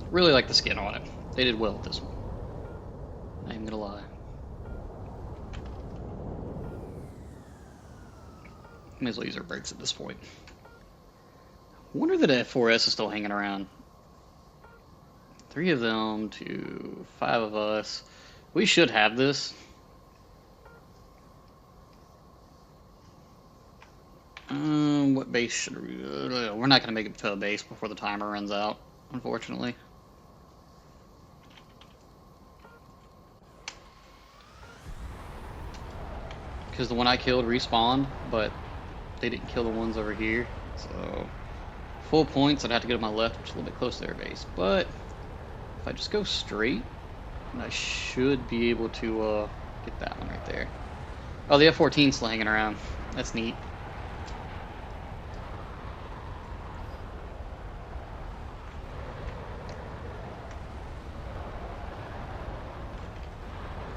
Really like the skin on it. They did well with this one. Not even gonna lie. May as well use our brakes at this point. I wonder that F4S is still hanging around. 3 of them to 5 of us. We should have this. What base should we... we're not going to make it to a base before the timer runs out, unfortunately. Because the one I killed respawned, but they didn't kill the ones over here. So, full points, I'd have to go to my left, which is a little bit close to their base. But, if I just go straight, I should be able to get that one right there. Oh, the F-14's still hanging around. That's neat.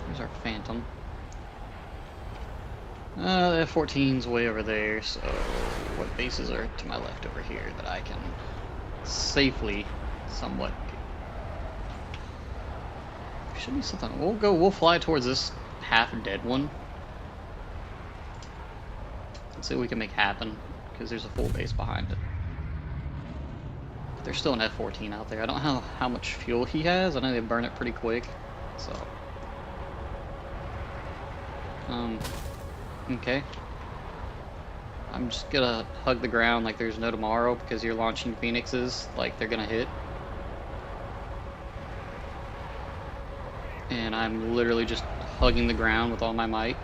There's our Phantom. The F-14's way over there, so what bases are to my left over here that I can safely, somewhat... Should be something. We'll fly towards this half-dead one. Let's see what we can make happen, because there's a full base behind it. There's still an F-14 out there. I don't know how much fuel he has. I know they burn it pretty quick, so... Okay. I'm just gonna hug the ground like there's no tomorrow because you're launching Phoenixes like they're gonna hit. And I'm literally just hugging the ground with all my might.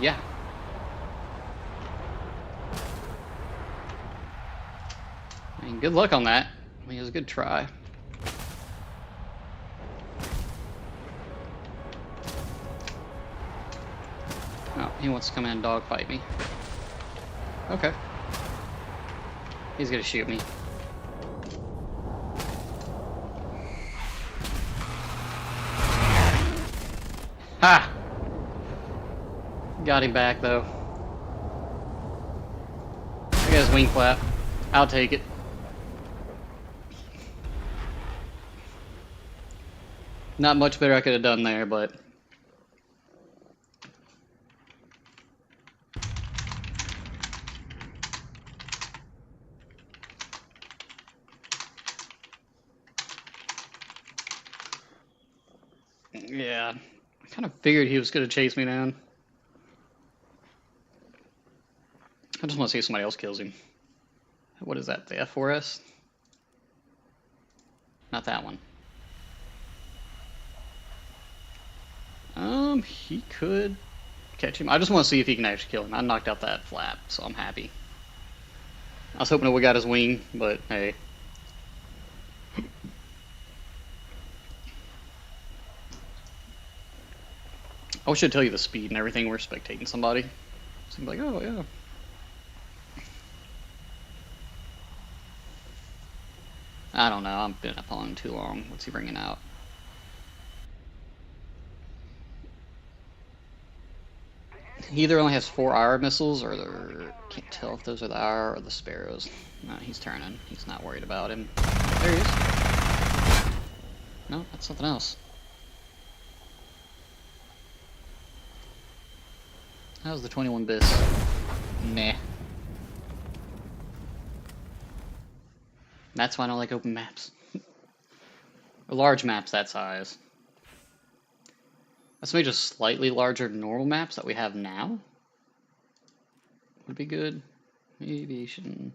Yeah. I mean, good luck on that. I mean, it was a good try. Oh, he wants to come in and dogfight me. Okay. He's gonna shoot me. Ha! Got him back, though. I got his wing flap. I'll take it. Not much better I could have done there, but... Yeah, I kind of figured he was going to chase me down. I just want to see if somebody else kills him. What is that, the F4S? Not that one. He could catch him. I just want to see if he can actually kill him. I knocked out that flap, so I'm happy. I was hoping that we got his wing, but hey. I should tell you the speed and everything. We're spectating somebody. So I'm like, oh yeah. I don't know. I've been up on him too long. What's he bringing out? He either only has 4 IR missiles, or can't tell if those are the IR or the Sparrows. No, he's turning. He's not worried about him. There he is. No, that's something else. How's the 21 bis? Nah. That's why I don't like open maps. Or large maps that size. Let's make just slightly larger normal maps that we have now. Would be good. Aviation.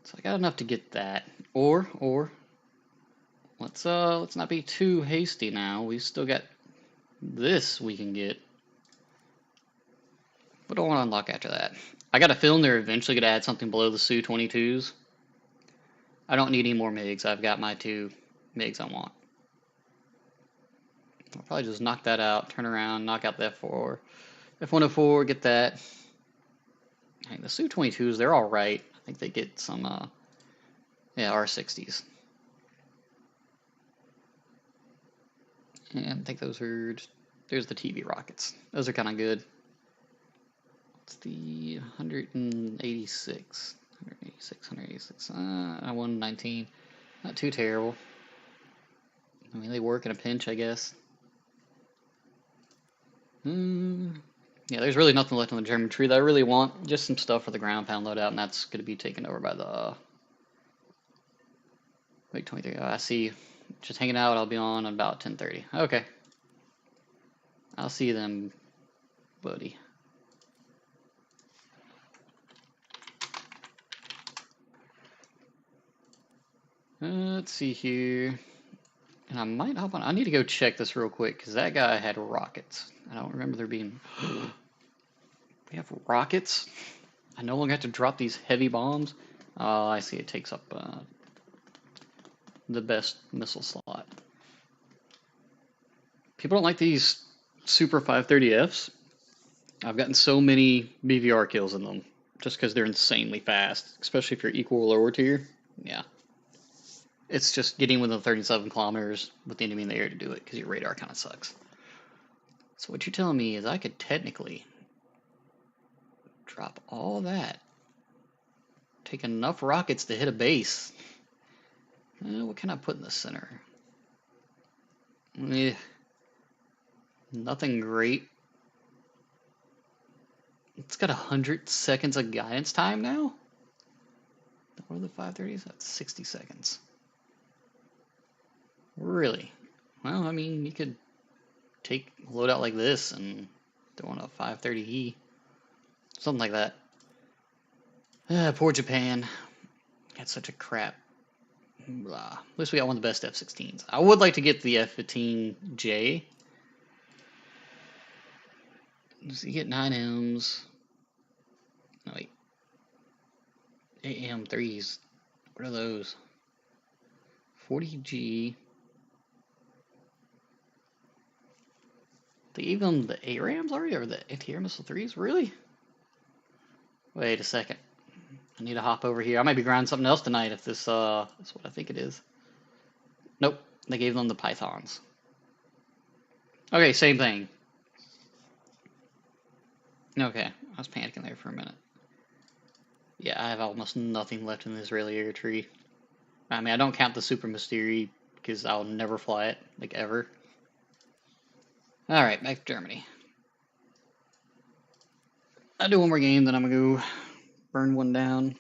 So I got enough to get that. Or let's not be too hasty now. We still got this we can get. What do I want to unlock after that? I got a feeling they're eventually gonna add something below the Su-22s. I don't need any more MiGs. I've got my 2 MiGs I want. I'll probably just knock that out, turn around, knock out the F4. F-104, get that. Hey, the Su-22s, they're alright. I think they get some, yeah, R-60s. And I think those are, there's the TV rockets. Those are kind of good. What's the 186? 119. Not too terrible. I mean, they work in a pinch, I guess. Yeah, there's really nothing left on the German tree that I really want. Just some stuff for the ground pound loadout, and that's going to be taken over by the Wait, 23. Oh, I see. Just hanging out. I'll be on about 10:30. Okay. I'll see you then, buddy. Let's see here. And I might hop on. I need to go check this real quick because that guy had rockets. I don't remember there being. We have rockets. I no longer have to drop these heavy bombs. Oh, I see. It takes up the best missile slot. People don't like these Super 530Fs. I've gotten so many BVR kills in them just because they're insanely fast, especially if you're equal or lower tier. Yeah. It's just getting within 37 kilometers with the enemy in the air to do it because your radar kind of sucks. So what you're telling me is I could technically drop all that, take enough rockets to hit a base. What can I put in the center? Nothing great. It's got 100 seconds of guidance time now? What are the 530s? That's 60 seconds. Really? Well, I mean, you could take a loadout like this and throw on a 530E. Something like that. Poor Japan. Had such a crap. Blah. At least we got one of the best F-16s. I would like to get the F-15J. So you get 9Ms. No, wait. AM3s. What are those? 40G. They gave them the ARAMs already, or the anti-air missile 3s? Really? Wait a second. I need to hop over here. I might be grinding something else tonight if this, is what I think it is. Nope. They gave them the Pythons. Okay, same thing. Okay, I was panicking there for a minute. Yeah, I have almost nothing left in the Israeli air tree. I mean, I don't count the Super Mysteri because I'll never fly it, like ever. Alright, back to Germany. I'll do one more game, then I'm gonna go burn one down.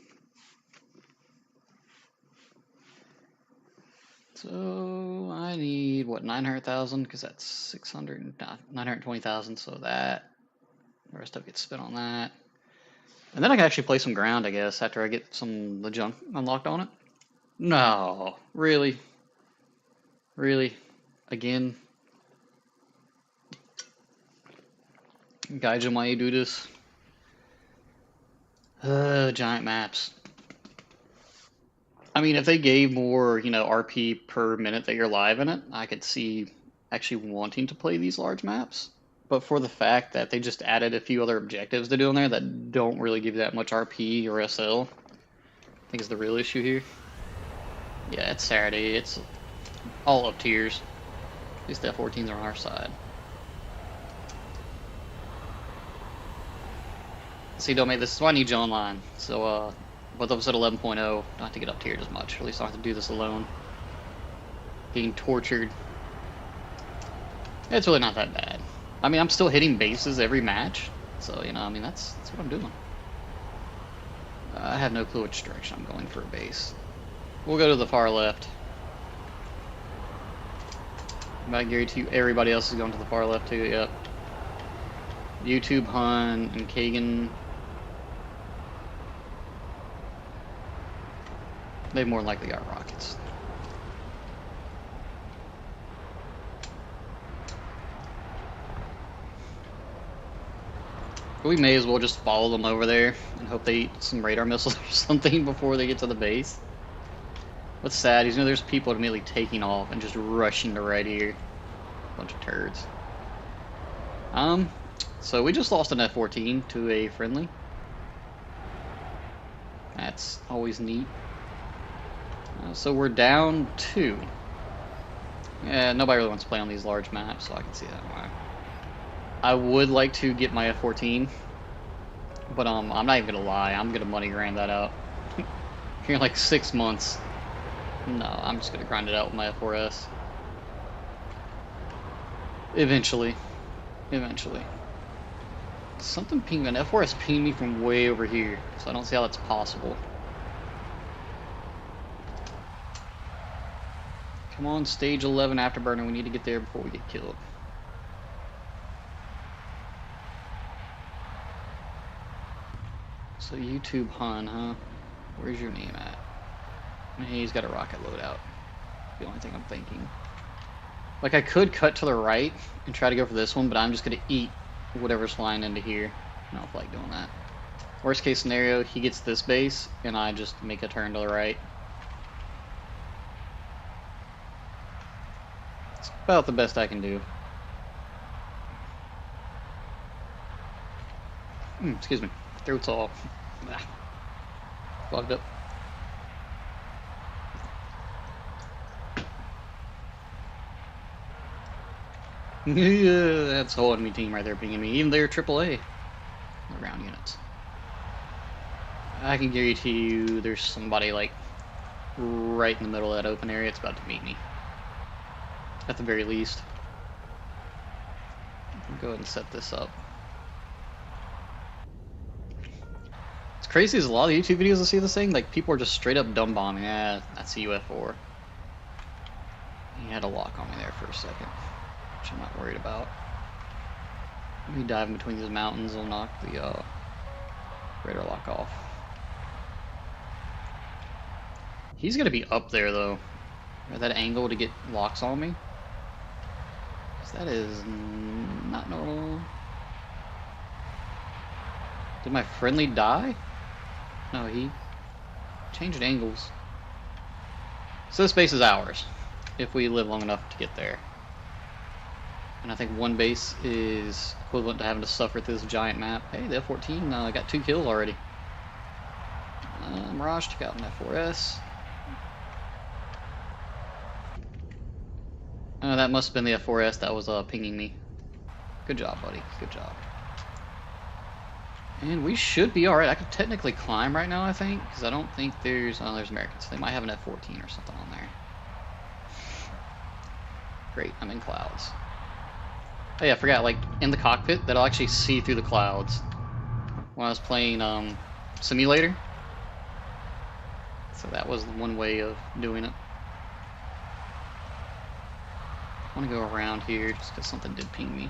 So I need what, 900,000 because that's 920,000. So that the rest of it gets spent on that, and then I can actually play some ground, I guess, after I get some the junk unlocked on it. No, really, again, Gaijin, why you do this? Giant maps. I mean, if they gave more, RP per minute that you're live in it, I could see actually wanting to play these large maps. But for the fact that they just added a few other objectives to do in there that don't really give that much RP or SL, I think is the real issue here. Yeah, it's Saturday. It's all up tiers. At least the F-14s are on our side. See, Domate, this is why I need you online. So, with episode 11.0, don't have to get up tiered as much. Or at least I don't have to do this alone. Being tortured. It's really not that bad. I mean, I'm still hitting bases every match. So, I mean, that's what I'm doing. I have no clue which direction I'm going for a base. We'll go to the far left. I guarantee you everybody else is going to the far left too, yep. YouTube, Hun, and Kagan. They more than likely got rockets. We may as well just follow them over there and hope they eat some radar missiles or something before they get to the base. What's sad is, there's people immediately taking off and just rushing to right here. Bunch of turds. So we just lost an F-14 to a friendly. That's always neat. So we're down 2. Yeah, nobody really wants to play on these large maps, so I can see that why. I would like to get my F-14, but I'm not even gonna lie, I'm gonna money grind that out. Here in like 6 months. No, I'm just gonna grind it out with my F4S. Eventually. Something pinged, an F4S pinged me from way over here, so I don't see how that's possible. Come on, stage 11 afterburner, we need to get there before we get killed. So YouTube Hun, huh? Where's your name at? He's got a rocket loadout. The only thing I'm thinking. Like, I could cut to the right and try to go for this one, but I'm just gonna eat whatever's flying into here. I don't feel like doing that. Worst case scenario, he gets this base, and I just make a turn to the right. It's about the best I can do. Excuse me. Throat's all clogged up. Yeah, that's the whole enemy team right there pinging me. Even their AAA ground units. I can guarantee you there's somebody like right in the middle of that open area. It's about to meet me. At the very least. Go ahead and set this up. It's crazy as a lot of YouTube videos I see this thing, like people are just straight up dumb bombing. Yeah, that's a UF4. He had a lock on me there for a second, which I'm not worried about. Me diving between these mountains will knock the radar lock off. He's gonna be up there though. At that angle to get locks on me. That is not normal. Did my friendly die? No, he changed angles. So this base is ours, if we live long enough to get there. And I think one base is equivalent to having to suffer through this giant map. Hey, the F-14 got 2 kills already. Mirage took out an F-4S. That must have been the F4S that was pinging me. Good job, buddy. Good job. And we should be alright. I could technically climb right now, I think, because I don't think there's... Oh, there's Americans. They might have an F-14 or something on there. Great, I'm in clouds. Oh yeah, I forgot, like, in the cockpit, that'll actually see through the clouds. When I was playing Simulator. So that was one way of doing it. I want to go around here just because something did ping me.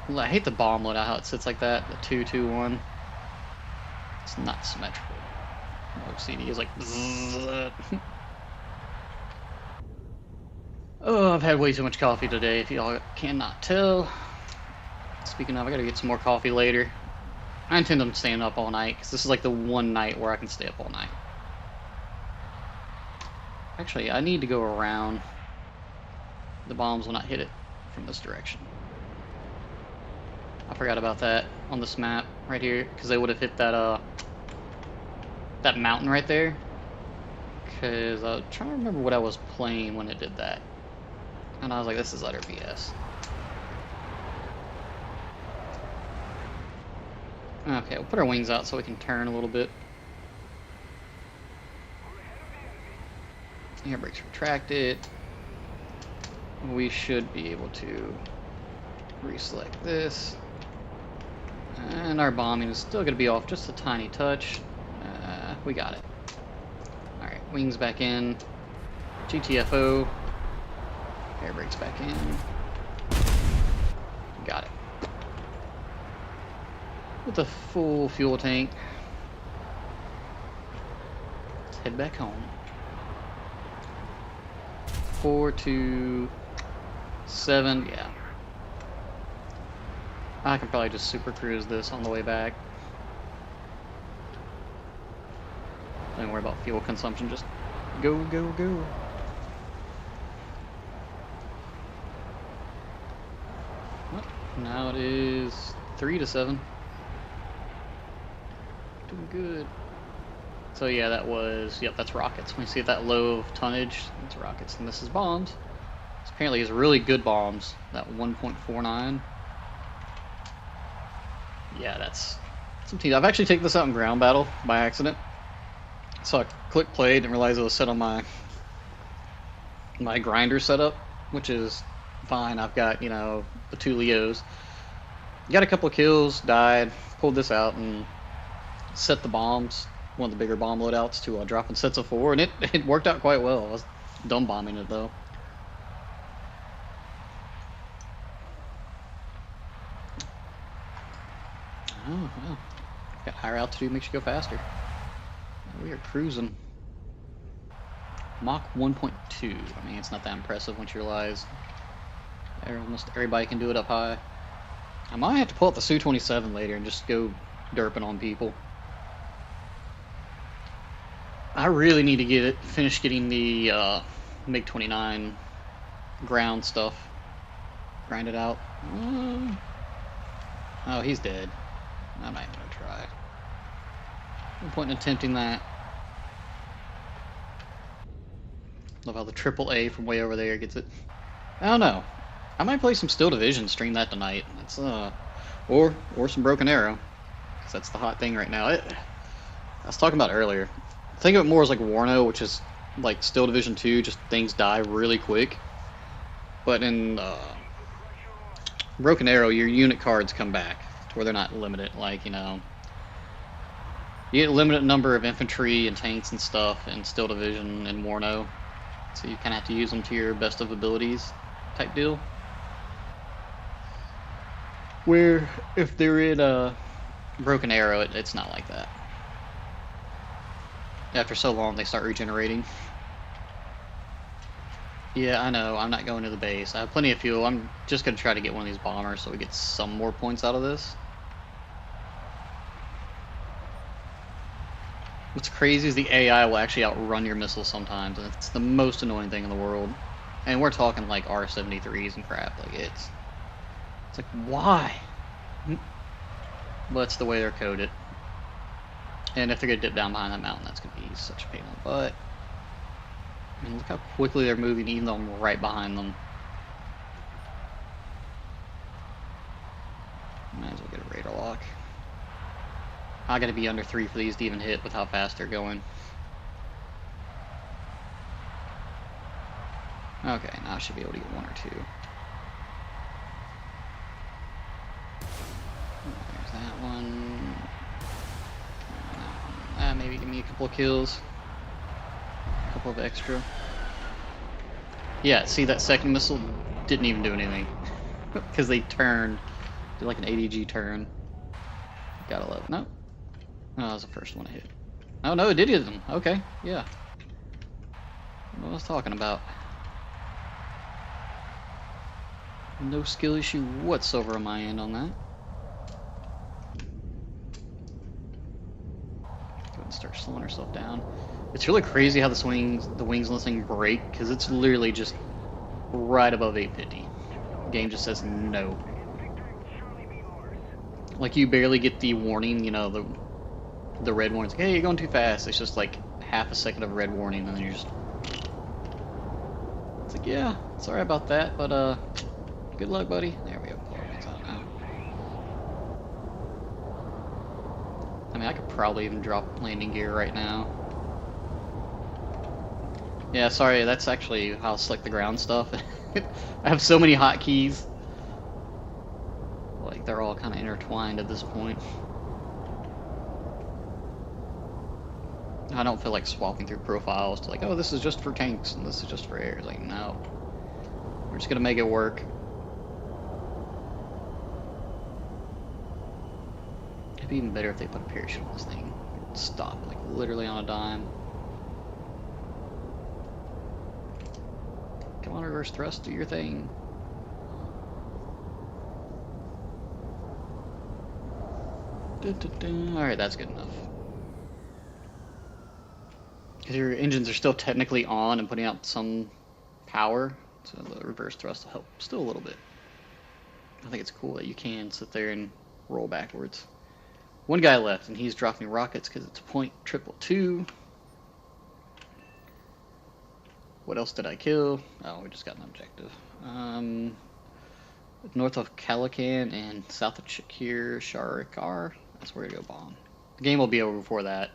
Well, I hate the bomb loadout, how it sits like that, the 2-2-1. It's not symmetrical. WTD is like bzzz. Oh, I've had way too much coffee today, if y'all cannot tell. Speaking of, I gotta get some more coffee later. I intend on staying up all night, because this is like the one night where I can stay up all night. Actually, I need to go around. The bombs will not hit it from this direction. I forgot about that on this map right here, because they would have hit that that mountain right there. Because I was trying to remember what I was playing when it did that. And I was like, this is utter BS. Okay, we'll put our wings out so we can turn a little bit. Air brakes retracted. We should be able to reselect this. And our bombing is still going to be off just a tiny touch. We got it. Alright, wings back in. GTFO. Air brakes back in. Got it. with a full fuel tank. Let's head back home. 4 to 7, yeah. I can probably just super cruise this on the way back. Don't worry about fuel consumption, just go, go, go. Well, now it is 3 to 7. Doing good. So yeah, that was, yep, that's rockets. When you see that low of tonnage, that's rockets, and this is bombs. This apparently is really good bombs. That 1.49. Yeah, that's some team. I've actually taken this out in ground battle by accident. So I click play, didn't realize it was set on my grinder setup, which is fine. I've got, you know, the 2 Leos. Got a couple of kills, died, pulled this out and set the bombs, one of the bigger bomb loadouts, to drop in sets of 4, and it worked out quite well. I was dumb bombing it though. Oh, well. Got higher altitude, makes you go faster. We are cruising. Mach 1.2. I mean, it's not that impressive once you realize almost everybody can do it up high. I might have to pull out the Su-27 later and just go derping on people. I really need to finish getting the MiG-29 ground stuff grinded out. Oh, he's dead. I'm not even gonna try. No point in attempting that. Love how the AAA from way over there gets it. I don't know. I might play some Steel Division, stream that tonight. It's or some Broken Arrow, because that's the hot thing right now. I was talking about earlier. Think of it more as like Warno, which is like Steel Division 2, just things die really quick. But in Broken Arrow, your unit cards come back to where they're not limited. Like, you know, you get a limited number of infantry and tanks and stuff in Steel Division and Warno, so you kind of have to use them to your best of abilities type deal. Where if they're in a Broken Arrow, it's not like that. After so long, they start regenerating. Yeah, I know. I'm not going to the base. I have plenty of fuel. I'm just going to try to get one of these bombers so we get some more points out of this. What's crazy is the AI will actually outrun your missiles sometimes, and it's the most annoying thing in the world. And we're talking like R-73s and crap. Like it's like, why? But it's the way they're coded. And if they're going to dip down behind that mountain, that's going to be such a pain in the butt. I mean, look how quickly they're moving, even though I'm right behind them. Might as well get a radar lock. I got to be under 3 for these to even hit with how fast they're going. Okay, now I should be able to get 1 or 2. There's that one. Maybe give me a couple of kills. A couple of extra. Yeah, see, that second missile didn't even do anything. Because they turned. Did like an ADG turn. Gotta love it. No. Oh, that was the first one I hit. Oh, no, it did hit them. Okay, yeah. What I was talking about. No skill issue whatsoever on my end on that. Go ahead and start slowing herself down. It's really crazy how the wings on this thing break, because it's literally just right above 850. The game just says no. Like, you barely get the warning, you know, the red warning. It's like, hey, you're going too fast. It's just like half a second of red warning, and then you're just... It's like, yeah, sorry about that, but good luck, buddy. There we go. It's out now. I mean, I could probably even drop landing gear right now. Yeah, sorry, that's actually how slick the ground stuff. I have so many hotkeys. Like, they're all kind of intertwined at this point. I don't feel like swapping through profiles to like, oh, this is just for tanks and this is just for air. It's like, no. We're just gonna make it work. It'd be even better if they put a parachute on this thing. It'd stop, like, literally on a dime. Come on, reverse thrust, do your thing. Alright, that's good enough. Because your engines are still technically on and putting out some power, so the reverse thrust will help still a little bit. I think it's cool that you can sit there and roll backwards. One guy left, and he's dropping rockets because it's .222. What else did I kill? Oh, we just got an objective. North of Calacan and south of Sharikar. That's where to go bomb. The game will be over before that.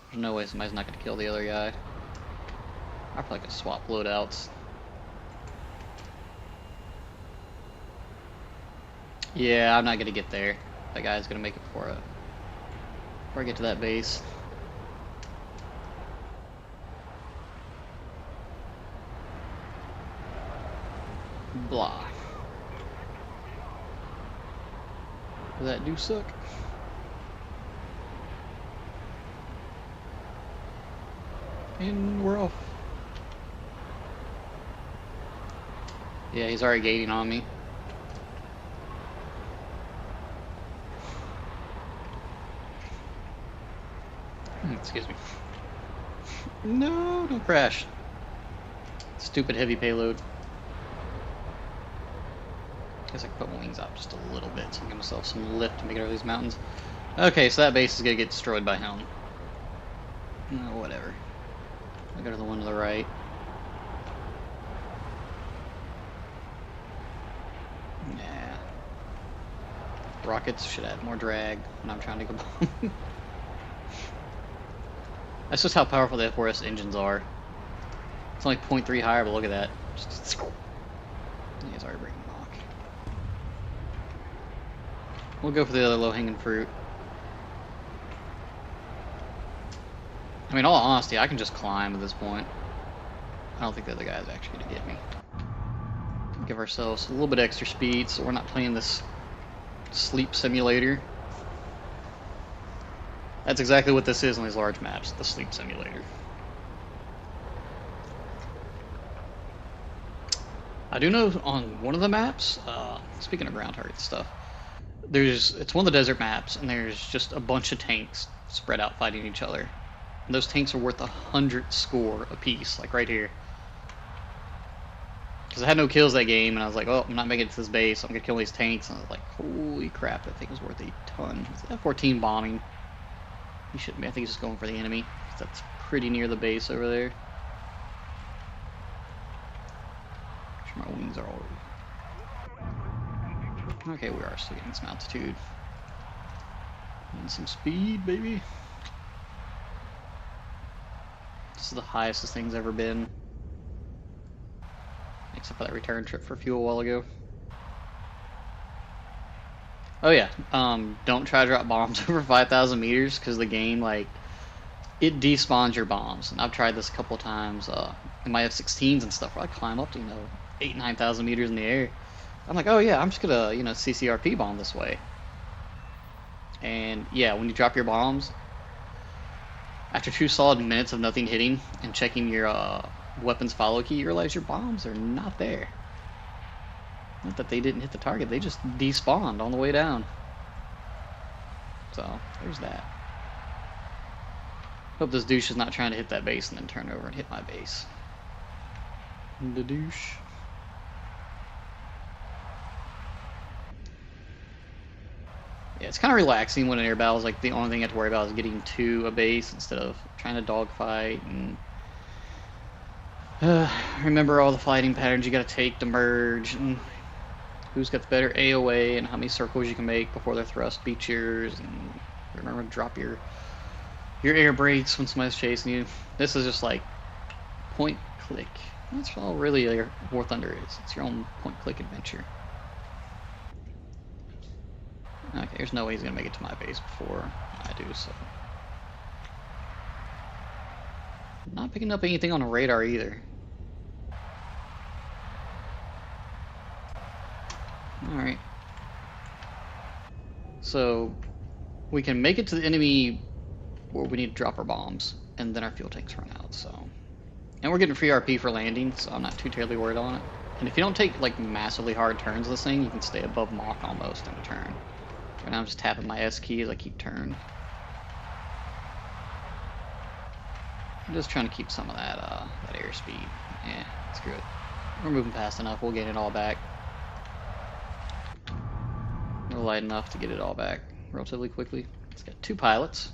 There's no way somebody's not going to kill the other guy. I probably could swap loadouts. Yeah, I'm not going to get there. That guy's going to make it before I get to that base. Blah. That do suck. And we're off. Yeah, he's already gating on me. Excuse me. No, don't crash. Stupid heavy payload. Guess I can put my wings out just a little bit so I can give myself some lift to make it over these mountains. Okay, so that base is gonna get destroyed by him. No, whatever. I'll go to the one to the right. Yeah. Rockets should add more drag when I'm trying to go bomb. That's just how powerful the F4S engines are. It's only 0.3 higher, but look at that. Just, yeah, it's already breaking Mach. We'll go for the other low-hanging fruit. I mean, in all honesty, I can just climb at this point. I don't think the other guy's actually going to get me. Give ourselves a little bit extra speed so we're not playing this sleep simulator. That's exactly what this is on these large maps, the sleep simulator. I do know on one of the maps, speaking of ground target stuff, it's one of the desert maps, and there's just a bunch of tanks spread out fighting each other. And those tanks are worth 100 score apiece, like right here. Because I had no kills that game, and I was like, oh, I'm not making it to this base, so I'm going to kill these tanks. And I was like, holy crap, that thing was worth a ton. It's F-14 bombing. He shouldn't be. I think he's just going for the enemy. That's pretty near the base over there. Sure, my wings are all... Okay, we are still getting some altitude. And some speed, baby. This is the highest this thing's ever been. Except for that return trip for fuel a while ago. Oh yeah, don't try to drop bombs over 5,000 meters, because the game, like, it despawns your bombs. And I've tried this a couple of times in my F-16s and stuff, where I climb up to, 8,000-9,000 meters in the air. I'm like, oh yeah, I'm just gonna, CCRP bomb this way. And yeah, when you drop your bombs, after 2 solid minutes of nothing hitting and checking your weapons follow key, you realize your bombs are not there. Not that they didn't hit the target, they just despawned on the way down. So, there's that. Hope this douche is not trying to hit that base and then turn over and hit my base. The douche. Yeah, it's kind of relaxing when an air battle is like the only thing you have to worry about is getting to a base instead of trying to dogfight and remember all the fighting patterns you got to take to merge and who's got the better AOA and how many circles you can make before their thrust beats yours, and remember to drop your air brakes when somebody's chasing you. This is just like point click. That's all really War Thunder is. It's your own point click adventure. Okay, there's no way he's gonna make it to my base before I do, so. I'm not picking up anything on the radar either. Alright. So, we can make it to the enemy where we need to drop our bombs, and then our fuel tanks run out, so. And we're getting free RP for landing, so I'm not too terribly worried on it. And if you don't take, like, massively hard turns this thing, you can stay above Mach almost in a turn. Right now I'm just tapping my S key as I keep turn. I'm just trying to keep some of that, that airspeed. Yeah, screw it. We're moving fast enough, we'll get it all back. We're light enough to get it all back relatively quickly. It's got 2 pilots.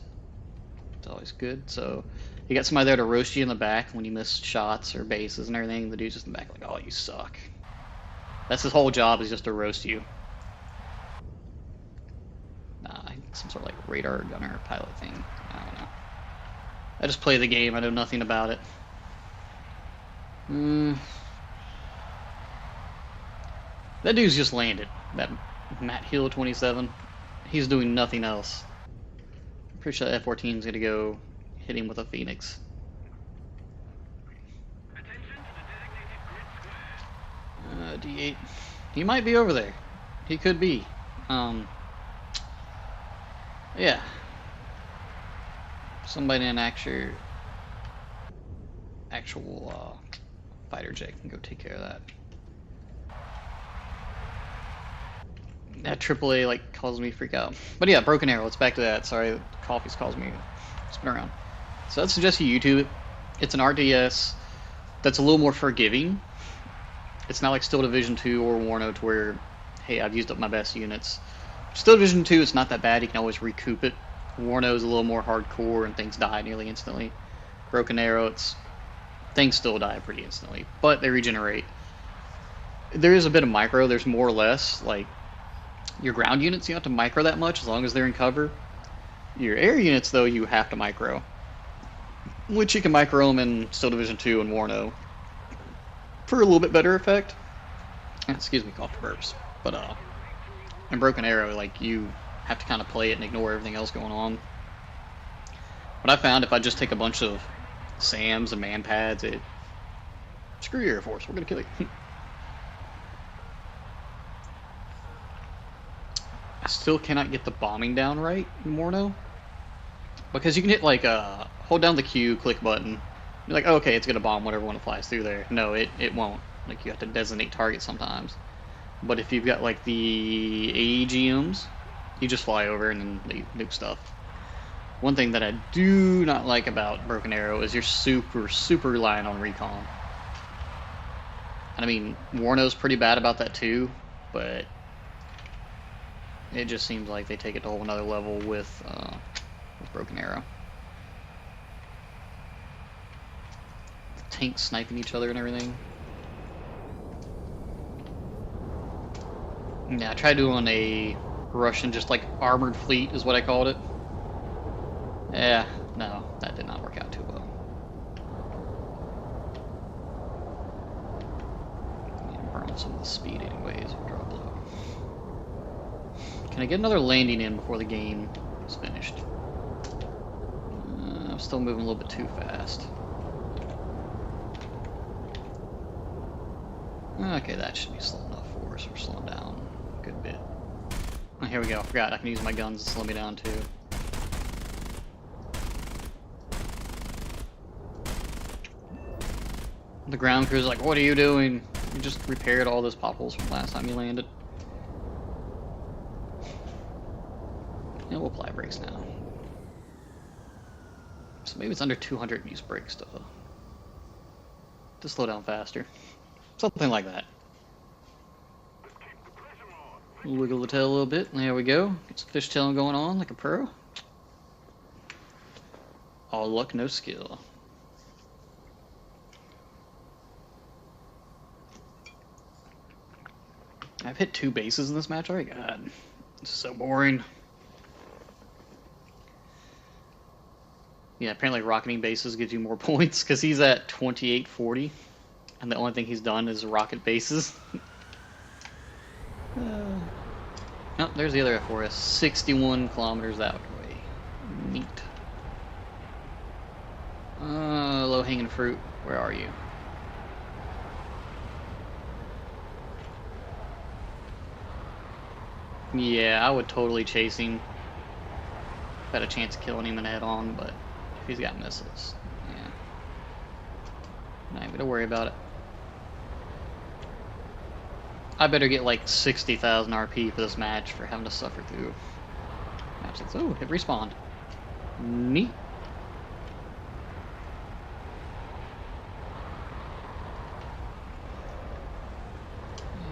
It's always good, so you got somebody there to roast you in the back when you miss shots or bases and everything. The dude's just in the back like, oh, you suck. That's his whole job, is just to roast you. Nah, some sort of like radar gunner pilot thing. I don't know. I just play the game, I know nothing about it. That dude's just landed. That Matt Hill 27. He's doing nothing else. I'm pretty sure F-14 is going to go hit him with a Phoenix. D8. He might be over there. He could be. Yeah. Somebody in actual fighter jet can go take care of that. That AAA like caused me to freak out. But yeah, Broken Arrow. Let's back to that. Sorry, the coffee's caused me to spin around. So I'd suggest you YouTube it. It's an RDS that's a little more forgiving. It's not like Steel Division 2 or Warno to where, hey, I've used up my best units. Steel Division 2, it's not that bad. You can always recoup it. Warno is a little more hardcore and things die nearly instantly. Broken Arrow, things still die pretty instantly, but they regenerate. There is a bit of micro. There's more or less like your ground units. You don't have to micro that much as long as they're in cover. Your air units, though, you have to micro, which you can micro them in Steel Division 2 and Warno for a little bit better effect. Excuse me, cough burps. But in Broken Arrow, like, you have to kind of play it and ignore everything else going on. What I found, if I just take a bunch of SAMs and man pads, screw your Air Force, we're gonna kill you. I still cannot get the bombing down right in Warno, because you can hit like hold down the Q, click button. You're like, oh, okay, it's gonna bomb whatever one flies through there. No, it won't. Like, you have to designate targets sometimes. But if you've got like the AEGMs, you just fly over and then they nuke stuff. One thing that I do not like about Broken Arrow is you're super reliant on recon. And I mean, Warno's pretty bad about that too, but it just seems like they take it to a whole another level with Broken Arrow. Tanks sniping each other and everything. Yeah, I tried doing a Russian, just like armored fleet is what I called it. Yeah, no, that did not work out too well. Burn some of the speed anyways, drop low. Can I get another landing in before the game is finished? I'm still moving a little bit too fast. Okay, that should be slow enough for us. We're slowing down a good bit. Oh, here we go. I forgot I can use my guns to slow me down too. The ground crew's like, what are you doing? You just repaired all those potholes from last time you landed. Yeah, we'll apply brakes now. So maybe it's under 200 and use brakes to slow down faster. Something like that. Wiggle the tail a little bit. There we go. Get some fishtailing going on like a pro. All luck, no skill. I've hit 2 bases in this match already. God, this is so boring. Yeah, apparently rocketing bases gives you more points because he's at 2840, and the only thing he's done is rocket bases. Oh, there's the other F4S. 61 kilometers that way. Neat. Low-hanging fruit. Where are you? Yeah, I would totally chase him. got a chance of killing him in head on, but if he's got missiles, yeah. Not even gonna worry about it. I better get like 60,000 RP for this match for having to suffer through matches. Oh, it respawned. Neat.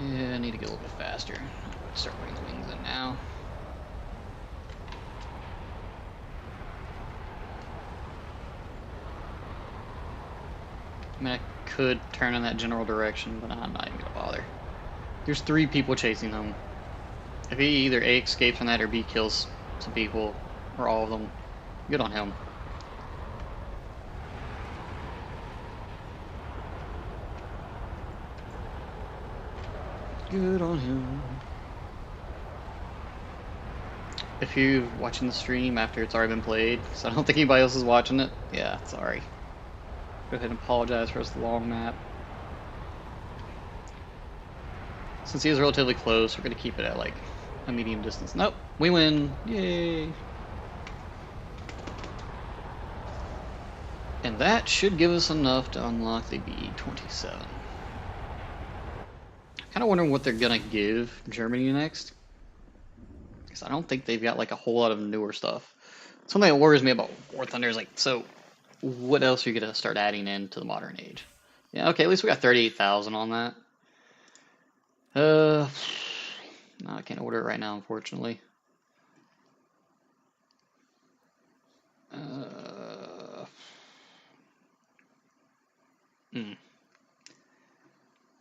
Yeah, I need to get a little bit faster. Start putting the wings in now. I mean, I could turn in that general direction, but I'm not even gonna bother. There's 3 people chasing him. If he either A, escapes from that, or B, kills some people, or all of them, good on him. Good on him. If you're watching the stream after it's already been played, so I don't think anybody else is watching it, yeah, sorry. Go ahead and apologize for this long map. Since he is relatively close, we're going to keep it at like a medium distance. Nope, we win. Yay. And that should give us enough to unlock the B-27. I'm kind of wondering what they're going to give Germany next. Because I don't think they've got like a whole lot of newer stuff. Something that worries me about War Thunder is like, so what else are you going to start adding into the modern age? Yeah, okay, at least we got 38,000 on that. No, I can't order it right now, unfortunately.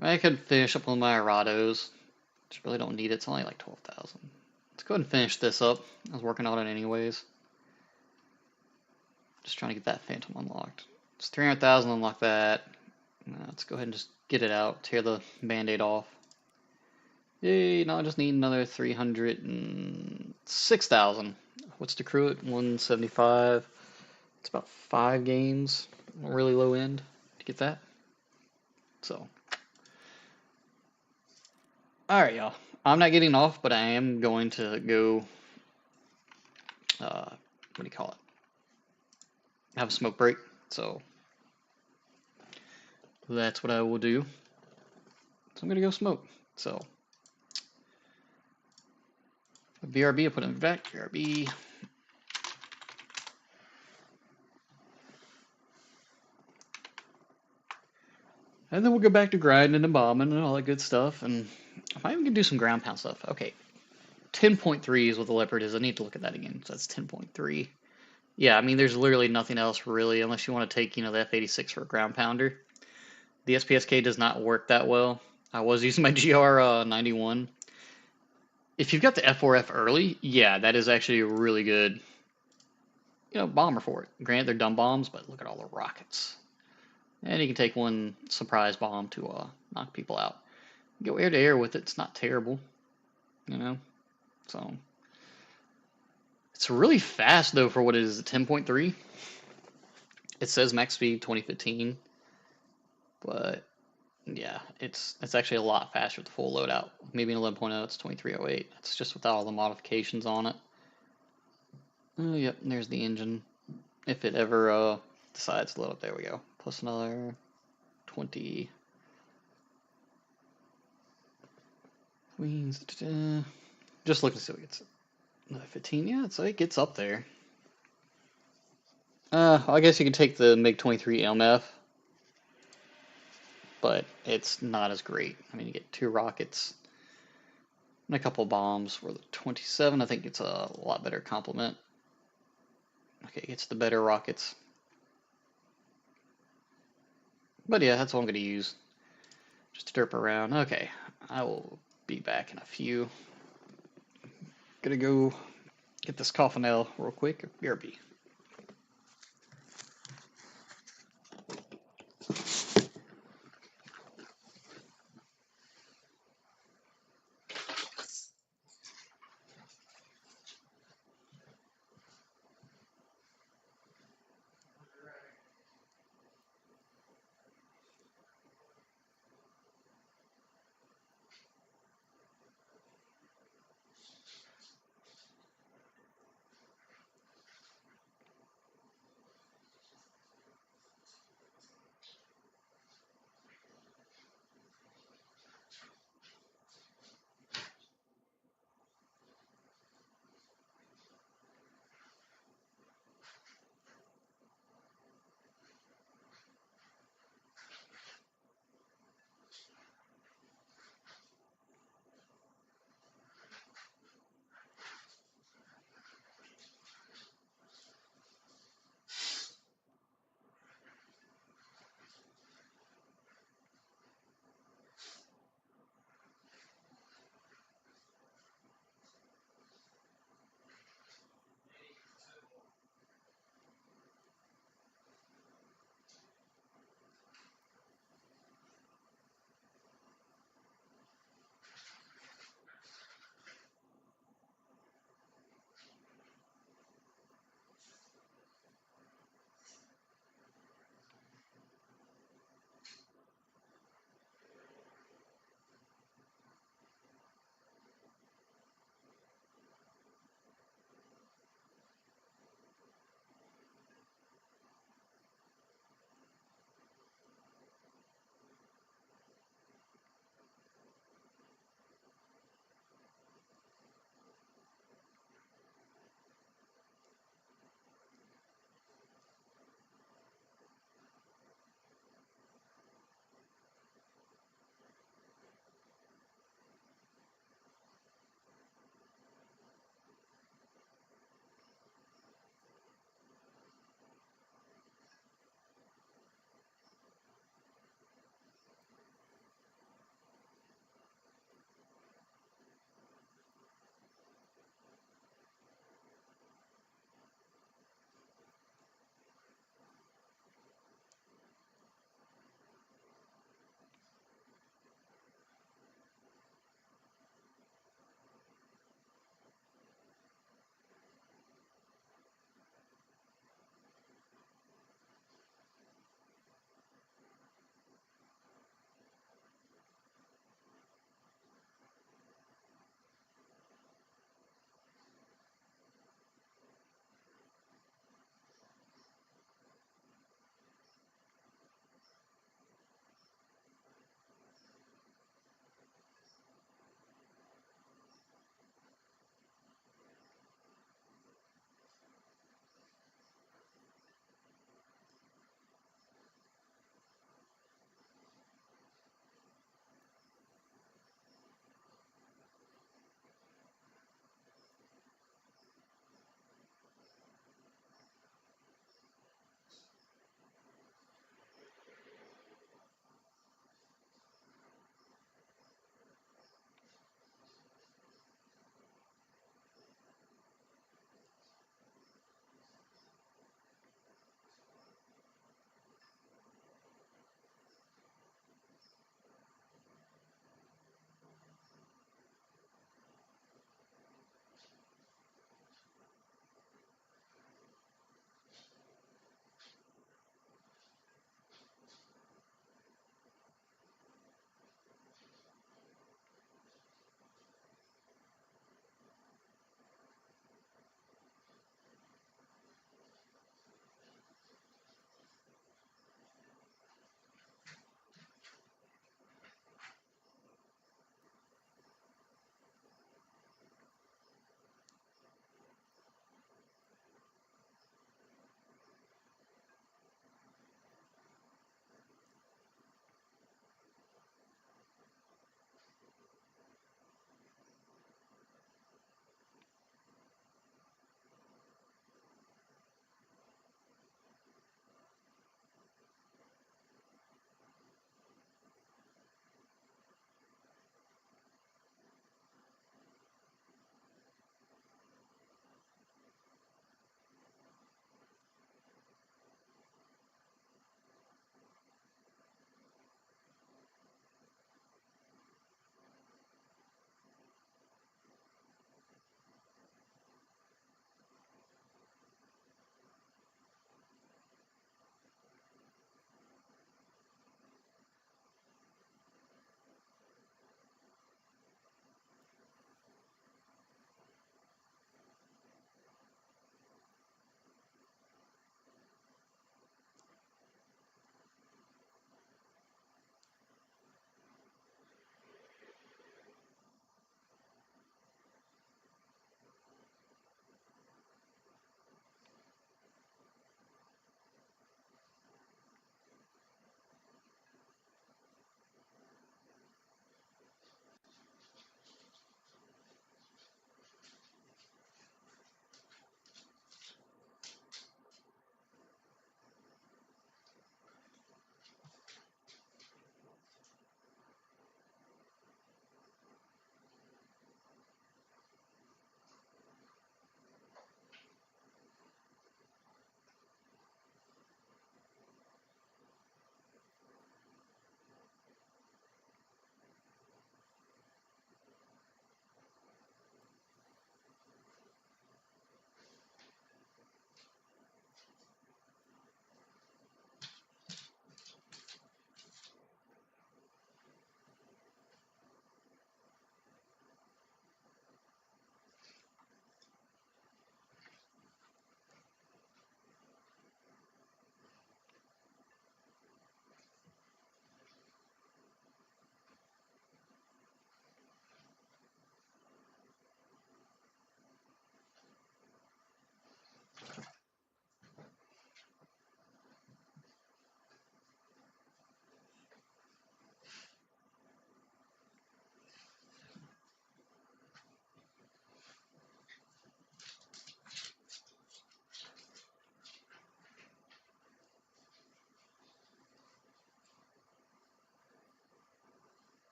I could finish up on my Arados. Just really don't need it. It's only like 12,000. Let's go ahead and finish this up. I was working on it anyways. Just trying to get that Phantom unlocked. It's 300,000 unlock that. Let's go ahead and just get it out. Tear the band-aid off. Yay, now I just need another 306,000. What's the crew at? 175. It's about 5 games. Really low end to get that. So. Alright, y'all. I'm not getting off, but I am going to go, what do you call it? Have a smoke break. So, that's what I will do. So I'm going to go smoke. So, BRB, I put it back. BRB. And then we'll go back to grinding and bombing and all that good stuff. And I might even do some ground pound stuff. Okay. 10.3 is what the Leopard is. I need to look at that again. So that's 10.3. Yeah, I mean, there's literally nothing else really, unless you want to take, the F-86 for a ground pounder. The SPSK does not work that well. I was using my GR91. If you've got the F4F early, yeah, that is actually a really good, bomber for it. Granted, they're dumb bombs, but look at all the rockets. And you can take one surprise bomb to knock people out. Go air to air with it. It's not terrible, So it's really fast though for what it is. 10.3. It says max speed 2015, but yeah, it's actually a lot faster with the full loadout. Maybe in 11.0 it's 2308. That's just without all the modifications on it. Oh, yep, there's the engine. If it ever decides to load up, there we go. Plus another 20. Wings. Just looking to see what it gets. Another 15. Yeah, so it gets up there. I guess you can take the MiG-23 LMF, but it's not as great. I mean, you get 2 rockets and a couple bombs. For the 27, I think it's a lot better complement. Okay, it gets the better rockets. But yeah, that's what I'm going to use. Just to derp around. Okay, I will be back in a few. Gonna go get this coffin L real quick. BRB.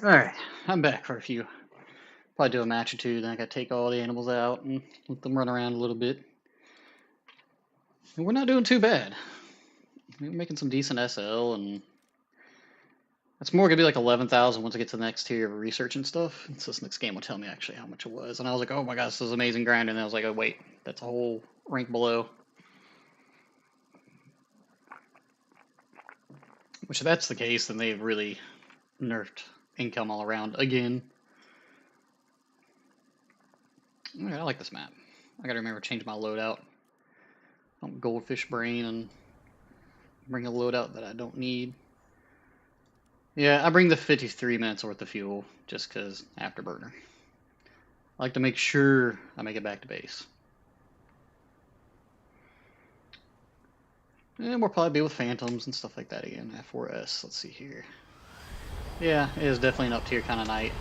Alright, I'm back for a few. Probably do a match or two, then I gotta take all the animals out and let them run around a little bit. And we're not doing too bad. We're making some decent SL, and it's more gonna be like 11,000 once I get to the next tier of research and stuff. So this next game will tell me actually how much it was. And I was like, oh my gosh, this is amazing grind. And then I was like, oh wait, that's a whole rank below. Which if that's the case, then they've really nerfed income all around again. Alright, I like this map. I gotta remember to change my loadout. Don't goldfish brain and bring a loadout that I don't need. Yeah, I bring the 53 minutes worth of fuel just because afterburner. I like to make sure I make it back to base. And we'll probably be with phantoms and stuff like that again. F4S, let's see here. Yeah, it is definitely an up tier kind of night.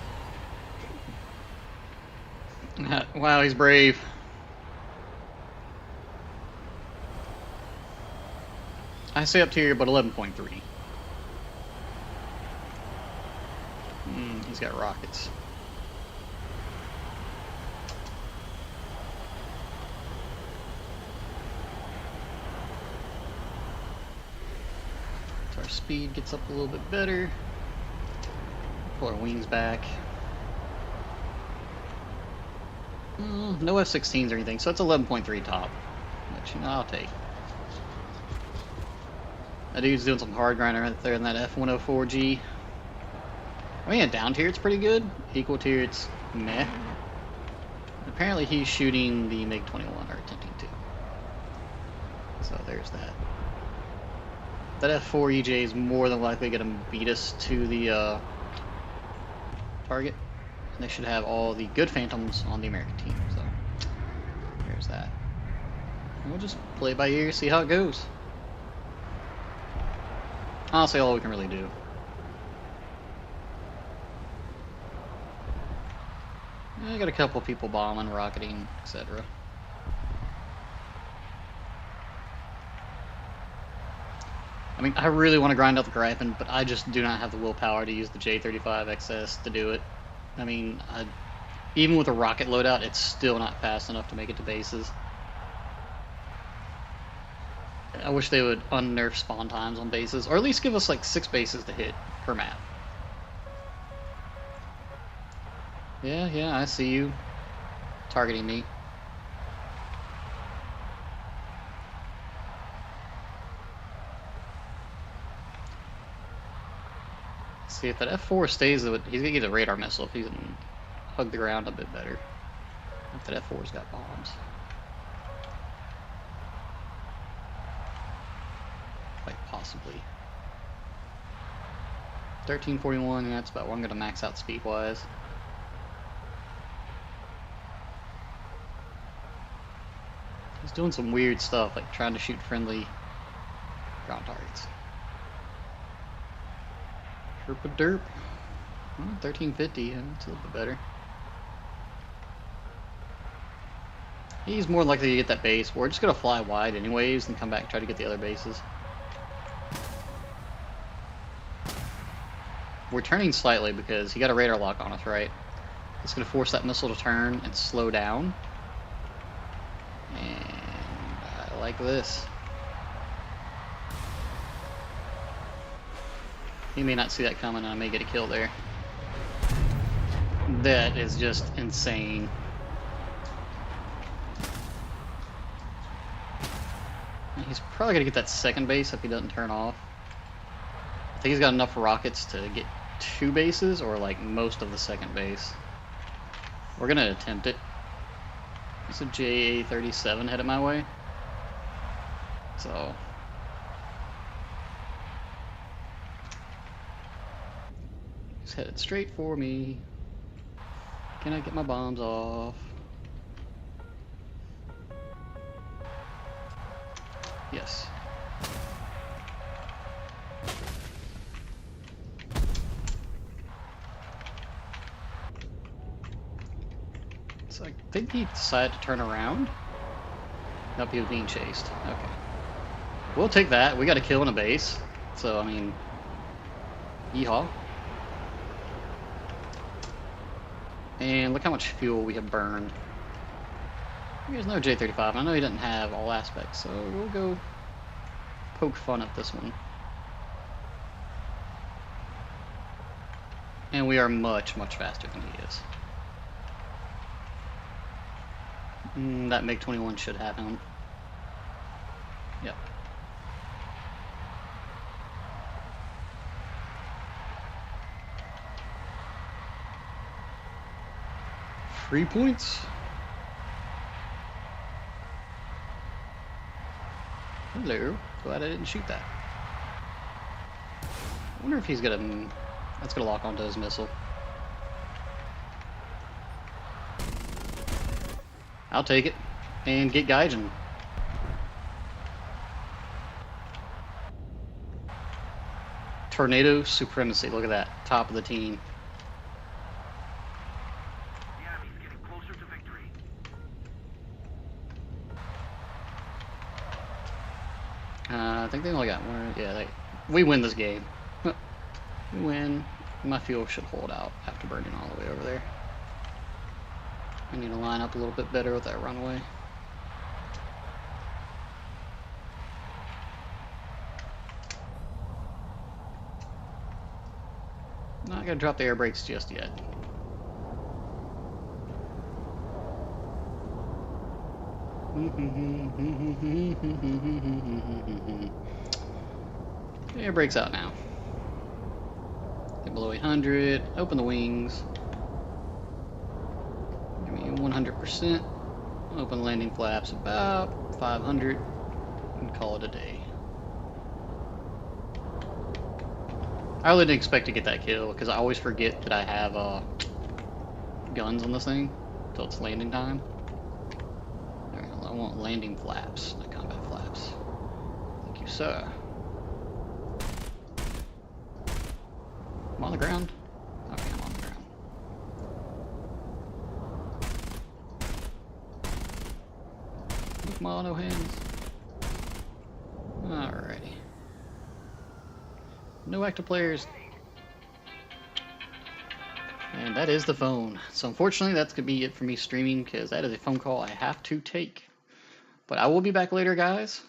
Wow, he's brave. I say up tier, but 11.3. He's got rockets. So our speed gets up a little bit better. Pull our wings back. No F-16s or anything, so it's 11.3 top. Which, you know, I'll take. That dude's doing some hard grinding right there in that F-104G. I mean, at down tier it's pretty good. Equal tier it's meh. Apparently he's shooting the MiG-21, or attempting to. So there's that. That F4 EJ is more than likely going to beat us to the target. And they should have all the good phantoms on the American team, so there's that. And we'll just play it by ear, see how it goes. Honestly, all we can really do. I got a couple people bombing, rocketing, etc. I mean, I really want to grind out the Gripen, but I just do not have the willpower to use the J35 XS to do it. I mean, even with a rocket loadout, it's still not fast enough to make it to bases. I wish they would unnerf spawn times on bases, or at least give us like 6 bases to hit per map. Yeah, I see you targeting me. See, if that F4 stays, he's gonna get a radar missile if he can hug the ground a bit better. If that F4's got bombs. Quite possibly. 1341, and that's about where I'm gonna max out speed-wise. He's doing some weird stuff, like trying to shoot friendly ground targets. Derp. 1350, yeah, that's a little bit better. He's more likely to get that base. We're just gonna fly wide anyways and come back and try to get the other bases. We're turning slightly because he got a radar lock on us, right? It's gonna force that missile to turn and slow down. And I like this. He may not see that coming, and I may get a kill there. That is just insane. And he's probably gonna get that second base if he doesn't turn off. I think he's got enough rockets to get 2 bases, or like most of the second base. We're gonna attempt it. There's a JA-37 headed my way. So he's headed straight for me. Can I get my bombs off? Yes. So I think he decided to turn around. Nope, he was being chased. Okay. We'll take that. We got a kill in a base. So, I mean, yeehaw. And look how much fuel we have burned. There's no J35. I know he doesn't have all aspects, so we'll go poke fun at this one. And we are much, much faster than he is. That MiG-21 should have him. Yep. Free points. Hello. Glad I didn't shoot that. I wonder if he's gonna... That's gonna lock onto his missile. I'll take it. And get Gaijin. Tornado supremacy. Look at that. Top of the team. The enemy's getting closer to victory. I think they only got one. Yeah, we win this game. We win. My fuel should hold out after burning all the way over there. I need to line up a little bit better with that runway. Not gonna drop the air brakes just yet. Air brakes out now. Get below 800. Open the wings. Give me 100%. Open landing flaps about 500 and call it a day. I really didn't expect to get that kill because I always forget that I have guns on this thing until it's landing time. Alright, I want landing flaps, not combat flaps. Thank you, sir. I'm on the ground. Okay, I'm on the ground. With my auto hands. Alrighty. No active players. And that is the phone. So unfortunately, that's going to be it for me streaming because that is a phone call I have to take. But I will be back later, guys.